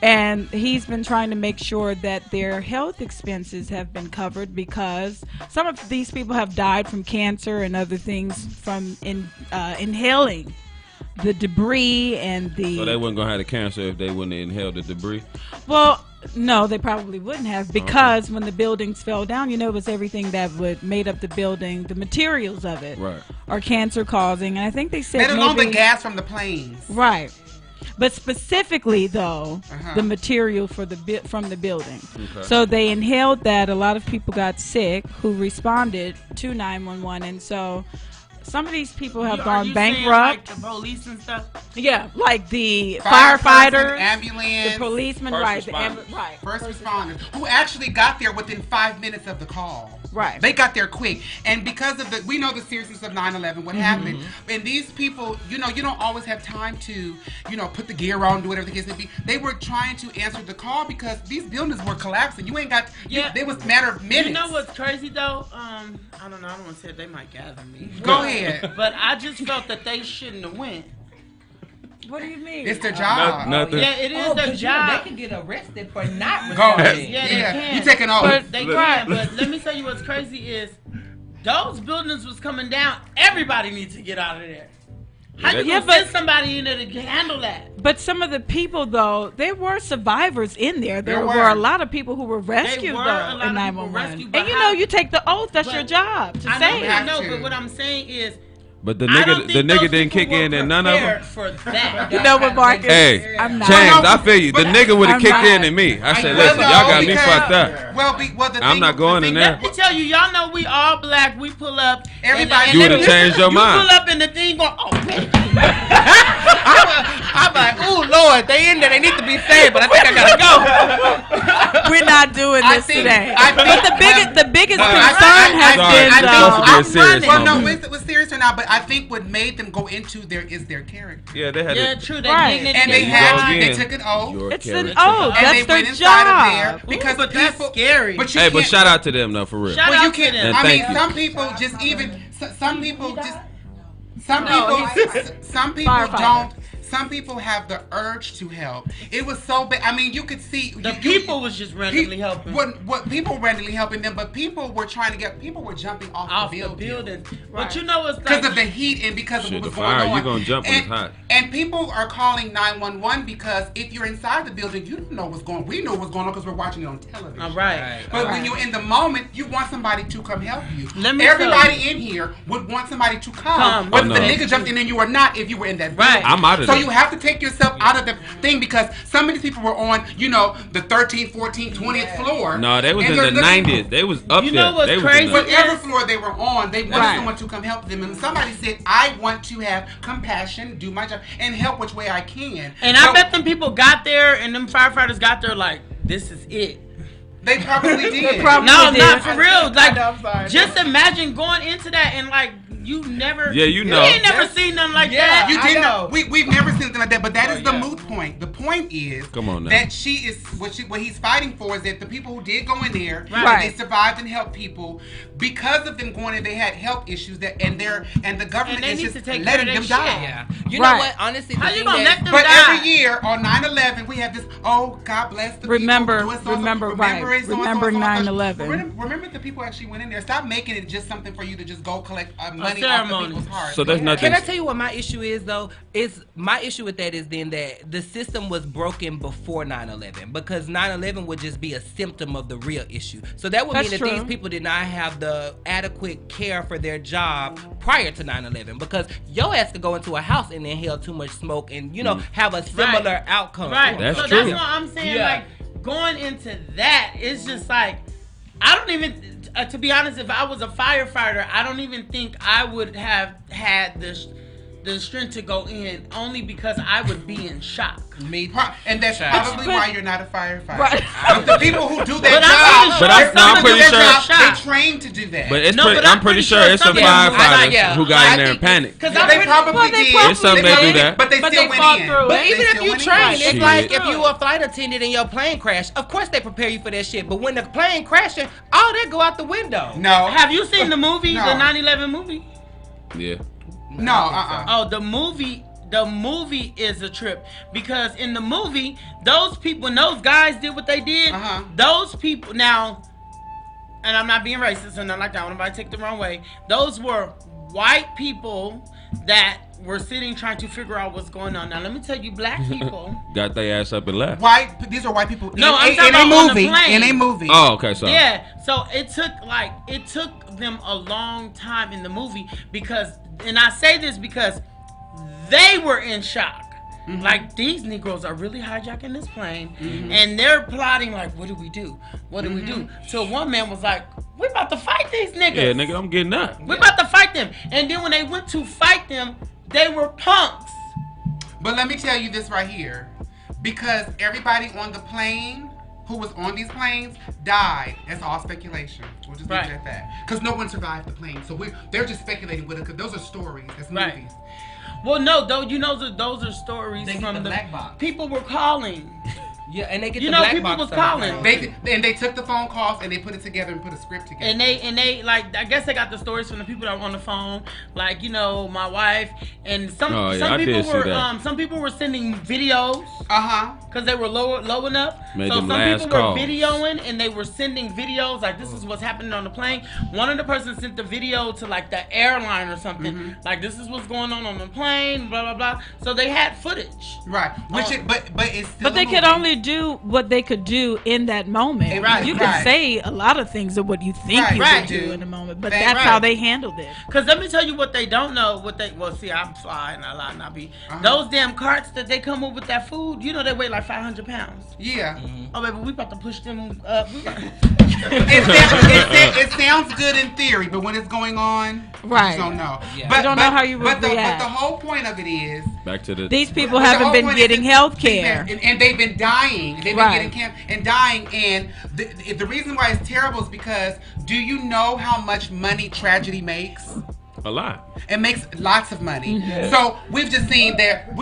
And he's been trying to make sure that their health expenses have been covered because some of these people have died from cancer and other things from inhaling the debris and the... So they weren't going to have the cancer if they wouldn't inhale the debris? Well, no, they probably wouldn't have because when the buildings fell down, it was everything that made up the building, the materials of it are cancer causing. And I think they said they don't know the gas from the planes. Right. But specifically, though, the material from the building. Okay. So they inhaled that. A lot of people got sick who responded to 911. And so some of these people have gone bankrupt. Like the police and stuff. Yeah, like the firefighters, ambulance, the policemen, right? First responders who actually got there within 5 minutes of the call. Right. They got there quick, and because of we know the seriousness of 9/11, what happened, and these people, you don't always have time to, put the gear on, do whatever the case may be. They were trying to answer the call because these buildings were collapsing. You ain't got. Yeah. It was a matter of minutes. You know what's crazy though? I don't know. I don't want to say it, they might gather me. Go ahead. But I just felt that they shouldn't have went. What do you mean? It's their job. Nothing. Yeah, it is their job. They can get arrested for not responding. Yeah, they can. You taking off. But they can. But let me tell you what's crazy is those buildings was coming down. Everybody needs to get out of there. How you gonna send somebody in there to handle that? But some of the people, though, there were survivors in there. There were a lot of people who were rescued, though, in 911. And you take the oath. That's your job to say it. I know, but what I'm saying is, but the nigga didn't kick in and none of them. For that. You know what, Marques? Hey, I'm not. James, I feel you. The nigga would have kicked in and me. I said, listen, y'all got me fucked up. I'm not going in there. Let me tell you, y'all know we all black. We pull up. Everybody. You would have changed your mind. You pull up and the thing going, oh man. I'm like, ooh, Lord, they in there. They need to be saved, but I think I gotta go. We're not doing this today. But the biggest concern has been well, no, it's serious or not, but I think what made them go into there is their character. Yeah, they had true. And they took an oath. It's an oath. And that's they went their inside job. of there because but that's scary. But but shout out to them though, for real. Shout out to them. I mean, some people just even some people don't. Some people have the urge to help. It was so bad. I mean, you could see people was just randomly helping. What people randomly helping them, but people were trying to get. People were jumping off the building. Right. But you know what's because of the heat and because of what was going on. You're gonna jump when it's hot. And people are calling 911 because if you're inside the building, you don't know what's going on. We know what's going on because we're watching it on television. All right. But when you're in the moment, you want somebody to come help you. Everybody in here would want somebody to come. Whether the nigga jumped in and you or not, if you were in that building. Right. I'm out of there. So you have to take yourself out of the thing because some of these people were on, the 13th, 14th, 20th floor. No, they was in the 90s. They was up there. You know what's crazy? Whatever floor they were on, they wanted someone to come help them. And somebody said, I want to have compassion, do my job, and help which way I can. And I bet them people got there and them firefighters got there like, this is it. They probably did. Not for real. Like, just imagine going into that and like, you never. Yeah, you know. You ain't never seen nothing like that. You didn't know. We've never seen something like that. But that is the moot point. The point is that she is what he's fighting for is that the people who did go in there, they survived and helped people. Because of them going in, they had health issues and the government is just letting them die. Yeah. You know what? Honestly, how you gonna let them die? But every year on 9/11, we have this. Oh, God bless the people. Remember 9/11. Remember the people actually went in there. Stop making it just something for you to just go collect money off the people's hearts. So there's nothing. Can I tell you what my issue is though? My issue with that is then that the system was broken before 9/11 because 9/11 would just be a symptom of the real issue. So that would mean that these people did not have the adequate care for their job prior to 9/11 because your ass could go into a house and inhale too much smoke and have a similar outcome. Right. That's true. That's what I'm saying. Like going into that, it's just like I don't even. To be honest, if I was a firefighter, I don't even think I would have had the strength to go in only because I would be in shock. And that's probably why you're not a firefighter. Right. But the people who do that I'm pretty sure they trained to do that. But I'm pretty sure it's some firefighters who got in there and panicked. Because they probably did. It's some they do that. But they still went in. But even if you train, it's like if you a flight attendant and your plane crash, of course they prepare you for that shit. But when the plane crashing, all that go out the window. No. Have you seen the movie, the 9/11 movie? Yeah. No. Oh, the movie is a trip because in the movie, those people, when those guys did what they did, those people now, and I'm not being racist or nothing like that. I don't want anybody to take the wrong way. Those were white people that were sitting trying to figure out what's going on. Now let me tell you, black people got their ass up and left. These are white people. No, I'm talking about on the plane. In a movie. Oh, okay, sorry. Yeah, so it took them a long time in the movie because, and I say this because they were in shock. Mm-hmm. Like, these Negroes are really hijacking this plane, and they're plotting, like, what do we do? What do we do? So one man was like, we about to fight these niggas. Yeah, nigga, I'm getting up. We about to fight them. And then when they went to fight them, they were punks. But let me tell you this right here. Because everybody on the plane who was on these planes died. It's all speculation. We'll just leave it at that. Because no one survived the plane. So they're just speculating with it, because those are stories. That's movies. Well, no, though, you know, those are stories from the black box. People were calling. Yeah, and they get the black box. People was calling. They took the phone calls and they put it together and put a script together. And they like, I guess they got the stories from the people that were on the phone, like, you know, my wife, and some people were sending videos. Because they were low enough. So some people were videoing and they were sending videos like, this is what's happening on the plane. One of the persons sent the video to like the airline or something. Like, this is what's going on the plane, blah blah blah. So they had footage. Right. But it's still But they could only do what they could do in that moment. You can say a lot of things of what you think you could do in the moment, but that's how they handled it. Because let me tell you what they don't know. See, I'm flying a lot, and I be those damn carts that they come up with that food. You know, they weigh like 500 pounds. Yeah. Oh, baby, we about to push them up. It sounds good in theory, but when it's going on, you don't know. Yeah. But don't know how you would But react. the whole point of it is these people haven't been getting health care, and they've been dying. They've been getting cancer and dying. And the reason why it's terrible is because, do you know how much money tragedy makes? A lot. It makes lots of money. So we've just seen that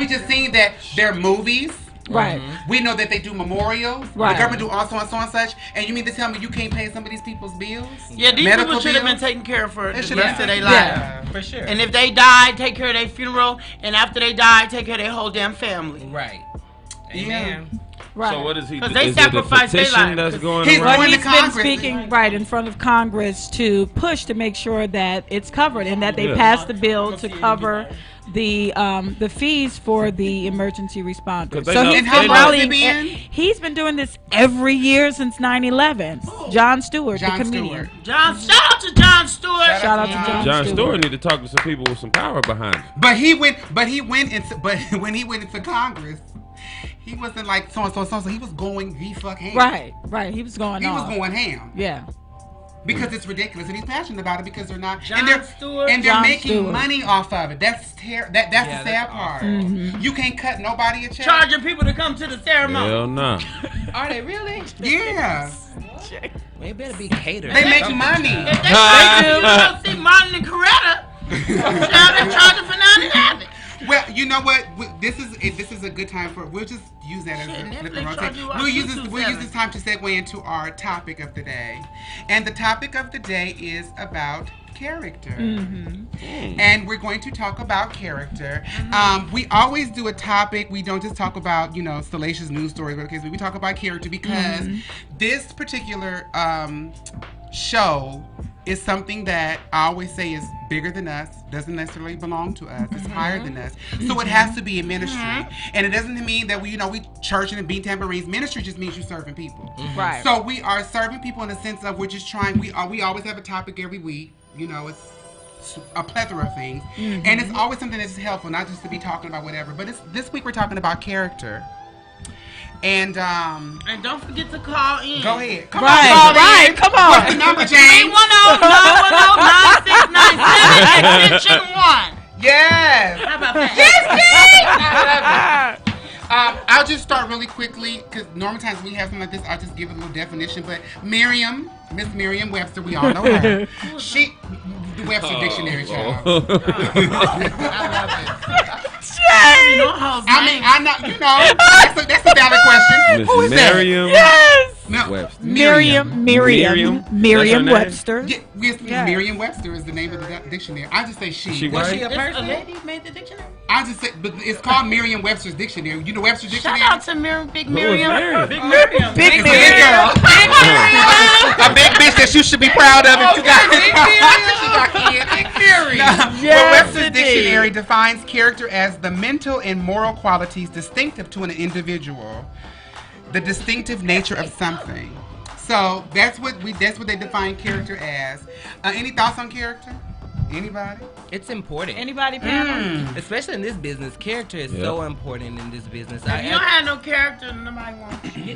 there are movies. Right. We know that they do memorials. Right. The government do also and so and such. And you mean to tell me you can't pay some of these people's bills? Yeah, these people should have been taken care of for the rest of their life. Yeah, for sure. And if they died, take care of their funeral. And after they died, take care of their whole damn family. Right. Amen. Yeah. Right. So what is he? Because they sacrificed their life. That's going he's around? going to Congress. Been speaking in front of Congress to push to make sure that it's covered and that they pass the bill to cover the fees for the emergency responders. So he's been doing this every year since 9/11. Jon Stewart, the comedian. Shout out to Jon Stewart. Shout out to Jon Stewart. Stewart need to talk to some people with some power behind him. But when he went into Congress, he wasn't like so. He was going ham. Right. He was going. He was going ham. Yeah. Because it's ridiculous, and he's passionate about it because they're not, Jon Stewart, and they're making money off of it. That's the sad part. Mm-hmm. You can't cut nobody a check. Charging people to come to the ceremony. Hell no. Are they really? Yeah. They better be catered. They make money. If they go see Martin and Coretta, they're charging for $9.90. Well, you know what? This is a good time for. We'll just use that as a flip and rotate. We'll use this time to segue into our topic of the day, and the topic of the day is about character. And we're going to talk about character. We always do a topic. We don't just talk about salacious news stories, but we talk about character because this particular show is something that I always say is bigger than us, doesn't necessarily belong to us, it's higher than us. So it has to be a ministry. And it doesn't mean that we churching and beat tambourines. Ministry just means you're serving people. Right. So we are serving people in the sense of we're just trying, we always have a topic every week. It's a plethora of things. And it's always something that's helpful, not just to be talking about whatever. But this week we're talking about character. And don't forget to call in. Go ahead. Come on. Come on. What's the number, James? 310-910-9697 extension 1. Yes. How about that? Yes, I'll just start really quickly because normal times we have something like this. I'll just give it a little definition. But Miss Merriam-Webster, we all know her. The Webster Dictionary, child. I love it. I know, that's a valid question. Ms. Who is Merriam? that? Yes. Webster. Merriam-Webster. Merriam-Webster is the name of the dictionary. I just say she. Was she a person? A lady made the dictionary? I just say, but it's called Merriam-Webster's dictionary. You know Webster's dictionary? Shout out to Big Miriam. Big Miriam. Big Miriam. A big bitch that you should be proud of if you got Big Miriam. But Webster's dictionary defines character as the mental and moral qualities distinctive to an individual. The distinctive nature of something. So that's what they define character as. Any thoughts on character? Anybody? It's important. Anybody, Pam? Especially in this business, character is so important in this business. If you don't have no character, nobody wants you.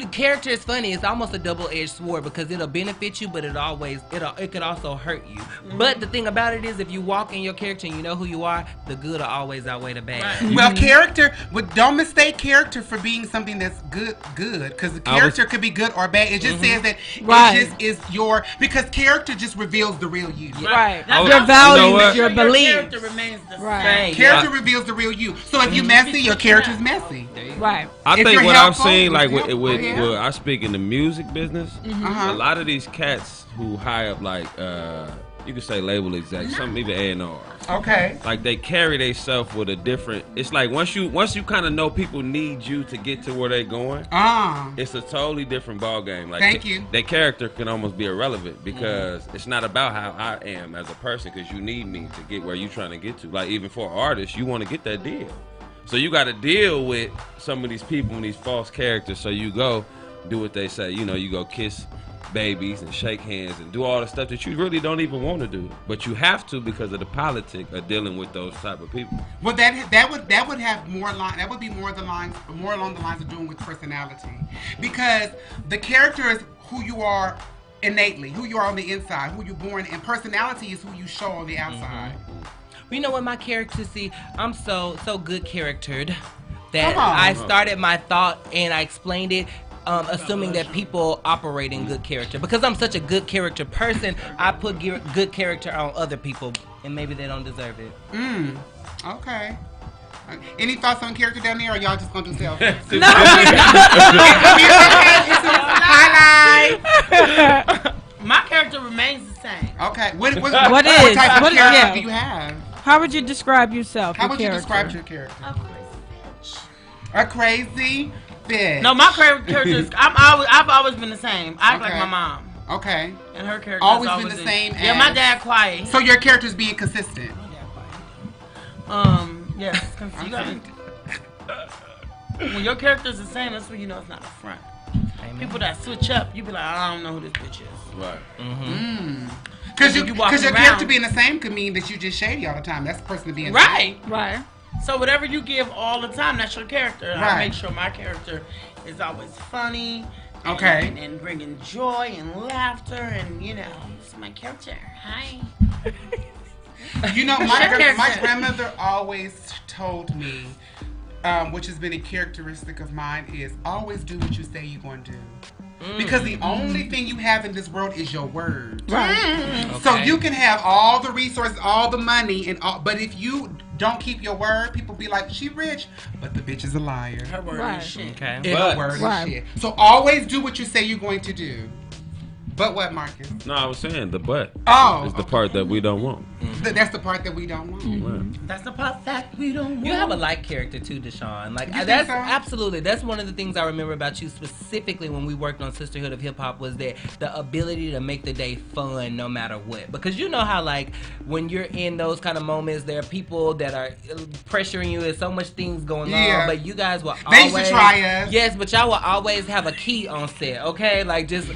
Character is funny. It's almost a double-edged sword because it'll benefit you, but it could also hurt you. Mm-hmm. But the thing about it is, if you walk in your character and you know who you are, the good will always outweigh the bad. Right. Mm-hmm. Well, character, don't mistake character for being something that's good, because the character could be good or bad. It just says that it just is because character just reveals the real you. Right. Your values, your beliefs. Character remains the same. Character reveals the real you. So if you're messy, your character's messy. Right. I think what I've seen, like with I speak in the music business, a lot of these cats who high up, like you could say label execs, some even A&Rs. Okay. Like they carry themselves with a different. It's like once you kind of know people need you to get to where they're going. It's a totally different ball game. Like thank you. Their character can almost be irrelevant because it's not about how I am as a person. Because you need me to get where you're trying to get to. Like even for artists, you want to get that deal. So you got to deal with some of these people and these false characters. So you go do what they say. You know, you go kiss babies and shake hands and do all the stuff that you really don't even want to do, but you have to because of the politics of dealing with those type of people. Well, that would have more line. That would be more along the lines of doing with personality, because the character is who you are innately, who you are on the inside, who you're born, and personality is who you show on the outside. You know what, my character, see, I'm so good charactered that I started my thought and I explained it. Assuming that people operate in good character. Because I'm such a good character person, I put good character on other people, and maybe they don't deserve it. Okay. Any thoughts on character down there, or y'all just gonna do selfies? No. Highlight. My character remains the same. Okay. What type of character do you have? How would you describe yourself? How would you describe your character? A crazy bitch. No, my character is. I've always been the same. I act like my mom. Okay. And her character always been the same. Yeah, my dad quiet. So your character's being consistent. Yes. When your character's the same, that's when you know it's not a front. Amen. People that switch up, you be like, I don't know who this bitch is. Right. Because your character being the same could mean that you just shady all the time. That's the person to be in. Right. Right. So whatever you give all the time, that's your character. Right. I make sure my character is always funny. Okay. And bringing joy and laughter, and it's my character. Hi. My grandmother always told me, which has been a characteristic of mine, is always do what you say you're going to do. Because the only thing you have in this world is your word. Right. Okay. So you can have all the resources, all the money, but if you don't keep your word, people be like, she rich, but the bitch is a liar. Her word is shit. Okay. And her word is shit. So always do what you say you're going to do. But what, Marques? No, I was saying the but is the part that we don't want. That's the part that we don't want. That's the part that we don't want. You have a light character too, Deshon. Like that's absolutely. That's one of the things I remember about you specifically when we worked on Sisterhood of Hip Hop was that the ability to make the day fun no matter what. Because you know how like when you're in those kind of moments, there are people that are pressuring you. There's so much things going on, but you guys will they always used to try us. Yes, but y'all will always have a key on set. Okay, like just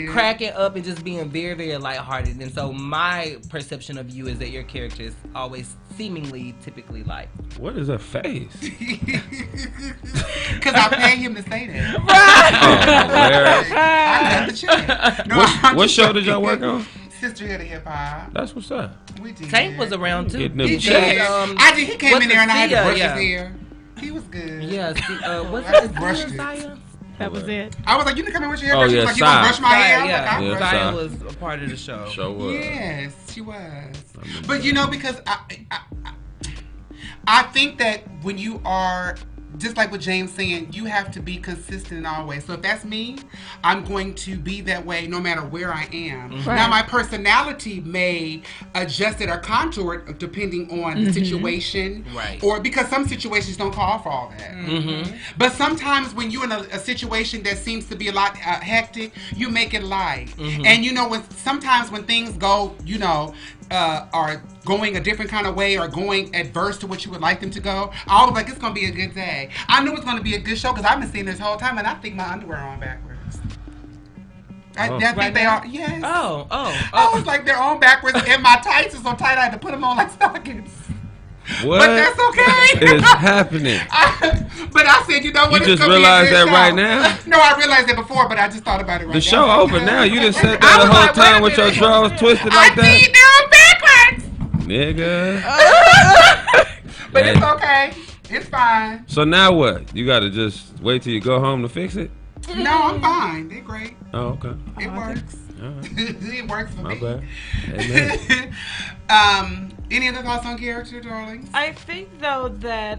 cracking up and just being very, very lighthearted. And so my perception of you is that your character is always seemingly typically light. What is a face? Because I pay him to say that. I love the check. What show did y'all work on? Sisterhood of Hip Hop. That's what's up. We did. Tank was around too. He did. He came in there and I had to brush his hair. He was good. Yeah. What's I just brushed it. That was it. I was like, you didn't come in with your hair. Oh, yeah, like, you gonna brush my hair? Yeah, Saya was a part of the show. Show was. Yes, she was. But because I think that when you are, just like what James saying, you have to be consistent in all ways. So if that's me, I'm going to be that way no matter where I am. Right. Now my personality may adjust it or contour it depending on the situation. Right. Or because some situations don't call for all that. But sometimes when you're in a situation that seems to be a lot hectic, you make it light. And sometimes when things go, are going a different kind of way or going adverse to what you would like them to go, I was like, it's going to be a good day. I knew it was going to be a good show because I've been seeing this whole time and I think my underwear on backwards. I think they are. Yes. Oh. I was like, they're on backwards, and my tights are so tight I had to put them on like stockings. What? But that's okay. Is happening? But I said, you know what? You just realized that right now? No, I realized that before, but I just thought about it right now. The show over now. You just sat there the whole time with your drawers twisted like that. I see, they're on backwards. Nigga. But it's okay. It's fine. So now what? You got to just wait till you go home to fix it? No, I'm fine. They're great. Oh, okay. It works. Right. It works for me. My bad. Amen. Any other thoughts on character, darlings? I think though that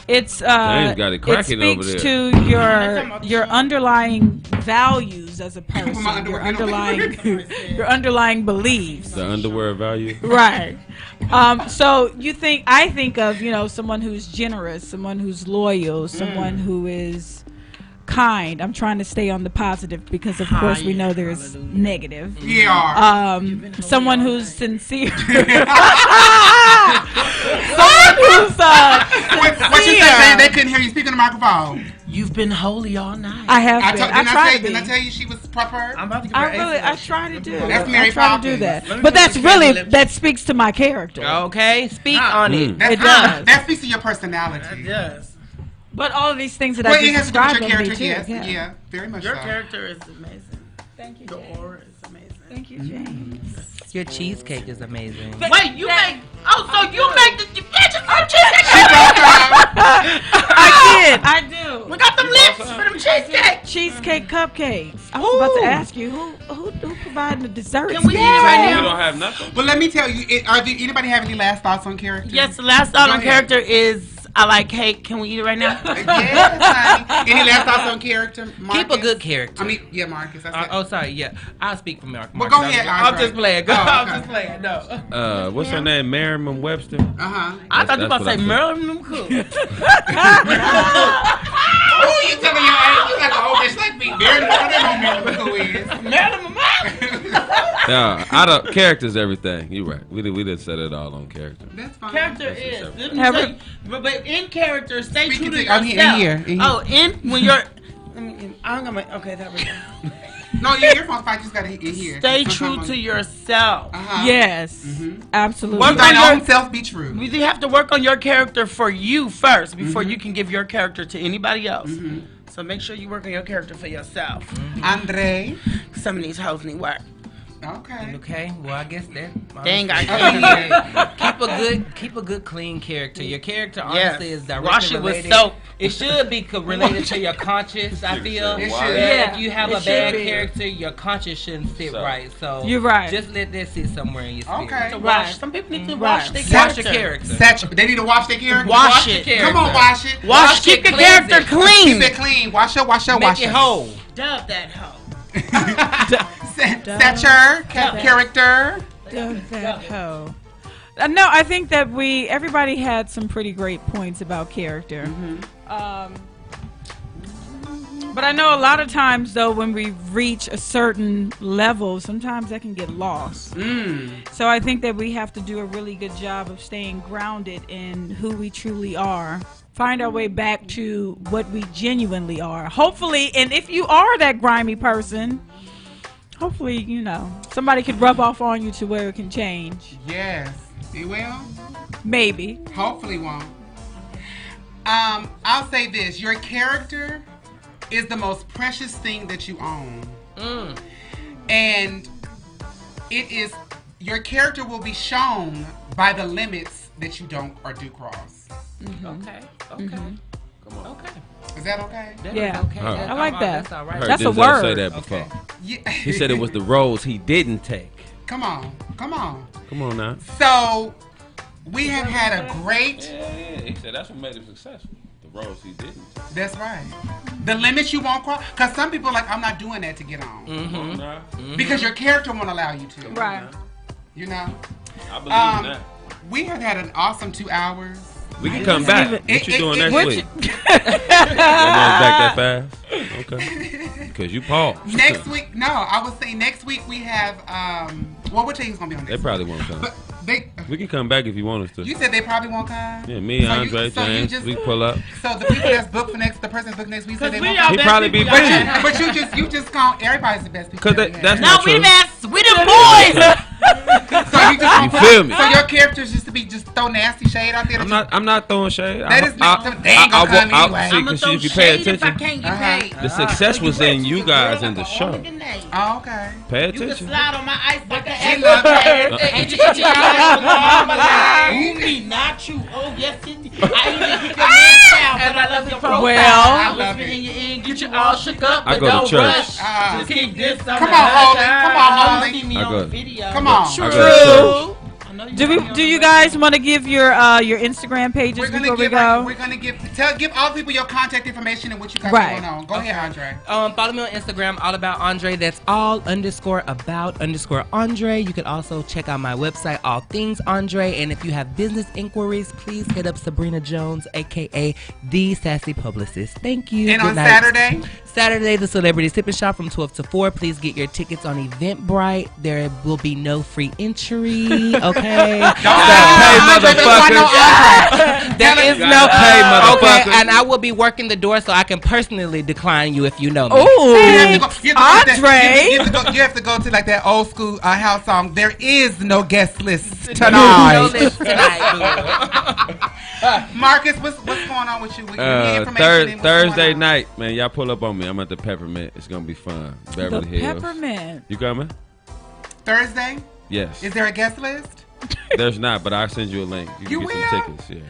it's James got it cracking it over speaks there. to your underlying values as a person, your underlying beliefs. The underwear value. Right. So I think of someone who's generous, someone who's loyal, someone who is kind. I'm trying to stay on the positive because of course we know there's negative. Yeah. Someone who's sincere. Someone who's what you said, they couldn't hear you speaking on the microphone. You've been holy all night. I have been. Didn't I tell you she was proper? I'm about to give her I try to do. That's Mary Poppins. But that speaks to my character. Okay, speak on it. It does. That speaks to your personality. Yes. But all of these things that I just described your character, yes, yeah, very much. Your so. character is amazing. Thank you. Your aura is amazing. Thank you, James. Your cheesecake is amazing. Wait, you make? Oh, so you make the bitches some cheesecake? I do. We got them lips for them cheesecake. Cheesecake cupcakes. I was about to ask you who providing the desserts? Can we eat right now? You don't have nothing. Well, let me tell you. Anybody have any last thoughts on character? Yes, the last thought on character is I like cake. Can we eat it right now? Yes, honey. Any last thoughts on character? Marques? Keep a good character. Marques. Sorry. Yeah, I'll speak for Marques. Well, go ahead. I'm just playing. I'm just playing. No. What's her name? Merriam-Webster. I thought you were about to say Marilyn Cook. Oh, you telling your age? You like an old bitch like me. Marilyn Yeah, out of character's everything. You're right. We didn't set it all on character. That's fine. Character is. But in character, stay true to yourself. In here. When you're. I'm gonna. Okay, that was. No, your earphones probably just got to in here. Stay true to yourself. Yes, absolutely. Work on your own self. Be true. You have to work on your character for you first before you can give your character to anybody else. So make sure you work on your character for yourself. André, some of these hoes need work. Okay. Well, I guess that. Dang, keep a good, clean character. Your character honestly is directly related. Wash it with soap. It should be related to your conscience. I feel. It should. Yeah. If you have a bad character, your conscience shouldn't sit right. So you're right. Just let that sit somewhere in your spirit. Okay. Right. Some people need to wash their character. They need to wash their character. Wash it. Come on, wash it. Keep your character clean. Keep it clean. Wash it. Make it whole. Dub that hoe. Sacha, character. Dub that hoe. No, I think that everybody had some pretty great points about character. But I know a lot of times, though, when we reach a certain level, sometimes that can get lost. So I think that we have to do a really good job of staying grounded in who we truly are. Find our way back to what we genuinely are. Hopefully, and if you are that grimy person, hopefully, somebody could rub off on you to where it can change. Yes. It will? Maybe. Hopefully won't. I'll say this. Your character is the most precious thing that you own. And your character will be shown by the limits that you don't or do cross. Okay. Come on. Okay. Is that okay? Yeah. Okay. I like that. That's all right. That's a word. Say that before. Okay. Yeah. He said it was the roles he didn't take. Come on now. So we have had a great. Yeah. He said that's what made him successful. The roles he didn't take. That's right. The limits you won't cross, because some people are like, I'm not doing that to get on. Because your character won't allow you to. Right. I believe in that. We have had an awesome 2 hours. We can come back. What you doing next week? Back that fast? Okay. Because you paused. Next week, no. I would say next week we have. Well, we'll tell you who's gonna be on next. They probably won't come. We can come back if you want us to. You said they probably won't come. Yeah, me, Andre, James, we pull up. So the people that's booked for the person booked next week said they won't come. He probably be busy. But you just count everybody's the best people. Because that's not true. We the boys. So you feel me? So your character's just to be just throw nasty shade out there. I'm not throwing shade. That is not. They ain't gonna come anyway. I'm gonna throw shade if I can't get paid. The success was in you guys in the show. Oh, okay. Pay attention. You can slide on my ice bucket. Me, not you. Oh yes, Cindy. I even get your man down, but I love your profile. Well, I whisper in your ear and get you all shook up, but I go don't to church. rush. Just keep this. Come on, Holly. See me on the video. Come on. True. Do you guys want to give your Instagram pages before we go? We're gonna give all the people your contact information and what you got going on. Go ahead, Andre. Follow me on Instagram, all about Andre. That's all_about_Andre. You can also check out my website, All Things Andre. And if you have business inquiries, please hit up Sabrina Jones, aka the Sassy Publicist. Thank you. And Good on night. Saturday, the Celebrity Sip and Shop from 12 to 4. Please get your tickets on Eventbrite. There will be no free entry. Okay. Pay, motherfucker. There is no pay, motherfucker. Okay, and I will be working the door so I can personally decline you if you know me. Ooh, Andre. You have to go to like that old school house song. There is no guest list tonight. No list tonight. Marques, what's going on with you? Thursday night, man. Y'all pull up on me. I'm at the Peppermint. It's gonna be fun. Beverly Hills. Peppermint. You coming? Thursday? Yes. Is there a guest list? There's not, but I'll send you a link. You can get some tickets. Yeah.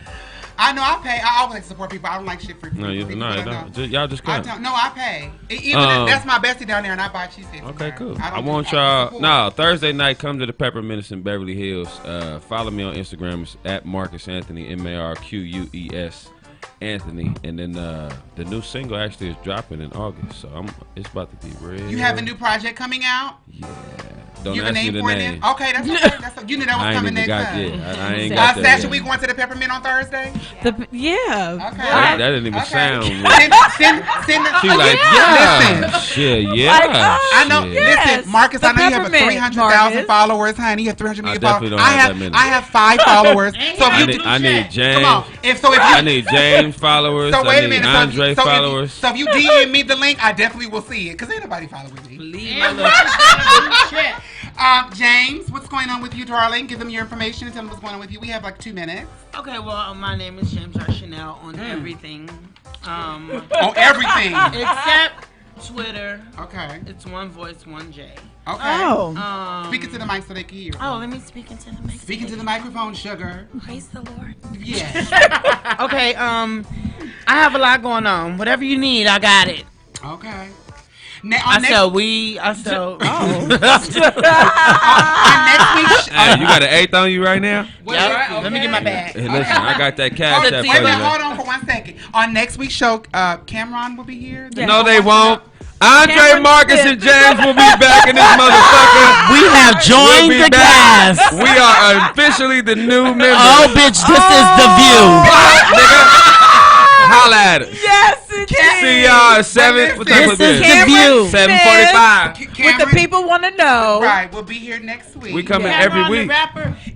I know I pay. I always like to support people. I don't like shit for free. No, y'all just come. No, I pay. Even that's my bestie down there, and I buy cheese sticks. Okay, cool. I want y'all. No, Thursday night, come to the Peppermint in Beverly Hills. Follow me on Instagram. It's at Marques Anthony, MARQUES Anthony, and then the new single actually is dropping in August, so it's about to be real. You have a new project coming out? Yeah. Don't ask me the name. Okay, that's okay. You knew that was coming next time. I ain't got that. Sacha, we going to the Peppermint on Thursday? Yeah. Okay. That didn't even sound. She like, yeah. Shit, yeah. I know. Listen, Marques, I know you have 300,000 followers, honey. You have 300 million followers. I have 5 followers. So I need James. Come on. I need James followers. So wait a minute. Andre followers. So if you DM me the link, I definitely will see it because ain't nobody following me. James, what's going on with you, darling? Give them your information and tell them what's going on with you. We have like 2 minutes. Okay, well, my name is James R. Chanel on everything. On everything? Except Twitter. Okay. It's one voice, one J. Okay. Oh. Speaking to the mic so they can hear. Oh, let me speak into the mic. Speaking to the microphone, sugar. Praise the Lord. Yes. Okay, I have a lot going on. Whatever you need, I got it. Okay. I sell weed. I sell. On next week's you got an 8th on you right now? Yep. Okay. Let me get my bag. Hey, listen, I got that cash app for you. Hold on for 1 second. On next week's show, Cameron will be here. No, they won't. Andre, Marques, and James will be back in this motherfucker. We have joined the cast. We are officially the new members. Oh, bitch, this is the view. Holla at us. Yes, it is. See y'all at 7. What time this is the view. 7:45. What the people want to know. Right, we'll be here next week. We coming every week.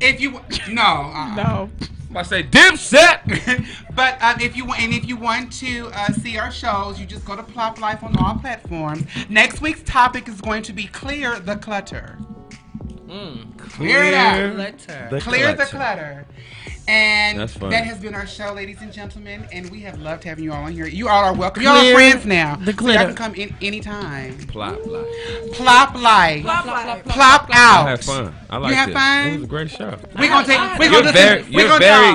If you no. I say Dipset. But if you want to see our shows, you just go to PLOPP Life on all platforms. Next week's topic is going to be clear the clutter. Clear it out. Clear the clutter. And that has been our show, ladies and gentlemen, and we have loved having you all on here. You all are welcome. You all are friends now. The so y'all can come in anytime. PLOPP Life. PLOPP Life. PLOPP out. I had fun. I liked it. You had fun? It was a great show.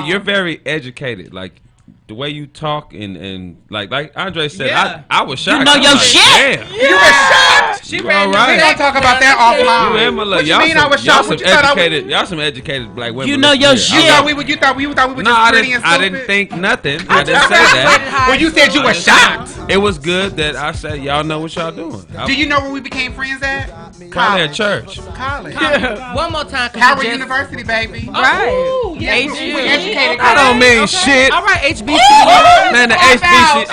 You're very educated. Like the way you talk and like Andre said, I was shocked. You know your shit. Damn. You were shocked. She ran right. We gonna talk about that offline. What you mean I was shocked? Y'all some educated black women. You know your shit. You thought we were just pretty and stupid? I didn't think nothing. I didn't say that. Well, you said you were shocked. It was good that I said y'all know what y'all doing. Do you know where we became friends at? Probably at church. College. One more time. Howard University, baby. Right. We educated. I don't mean shit. All right, HBC. Man, the HBC.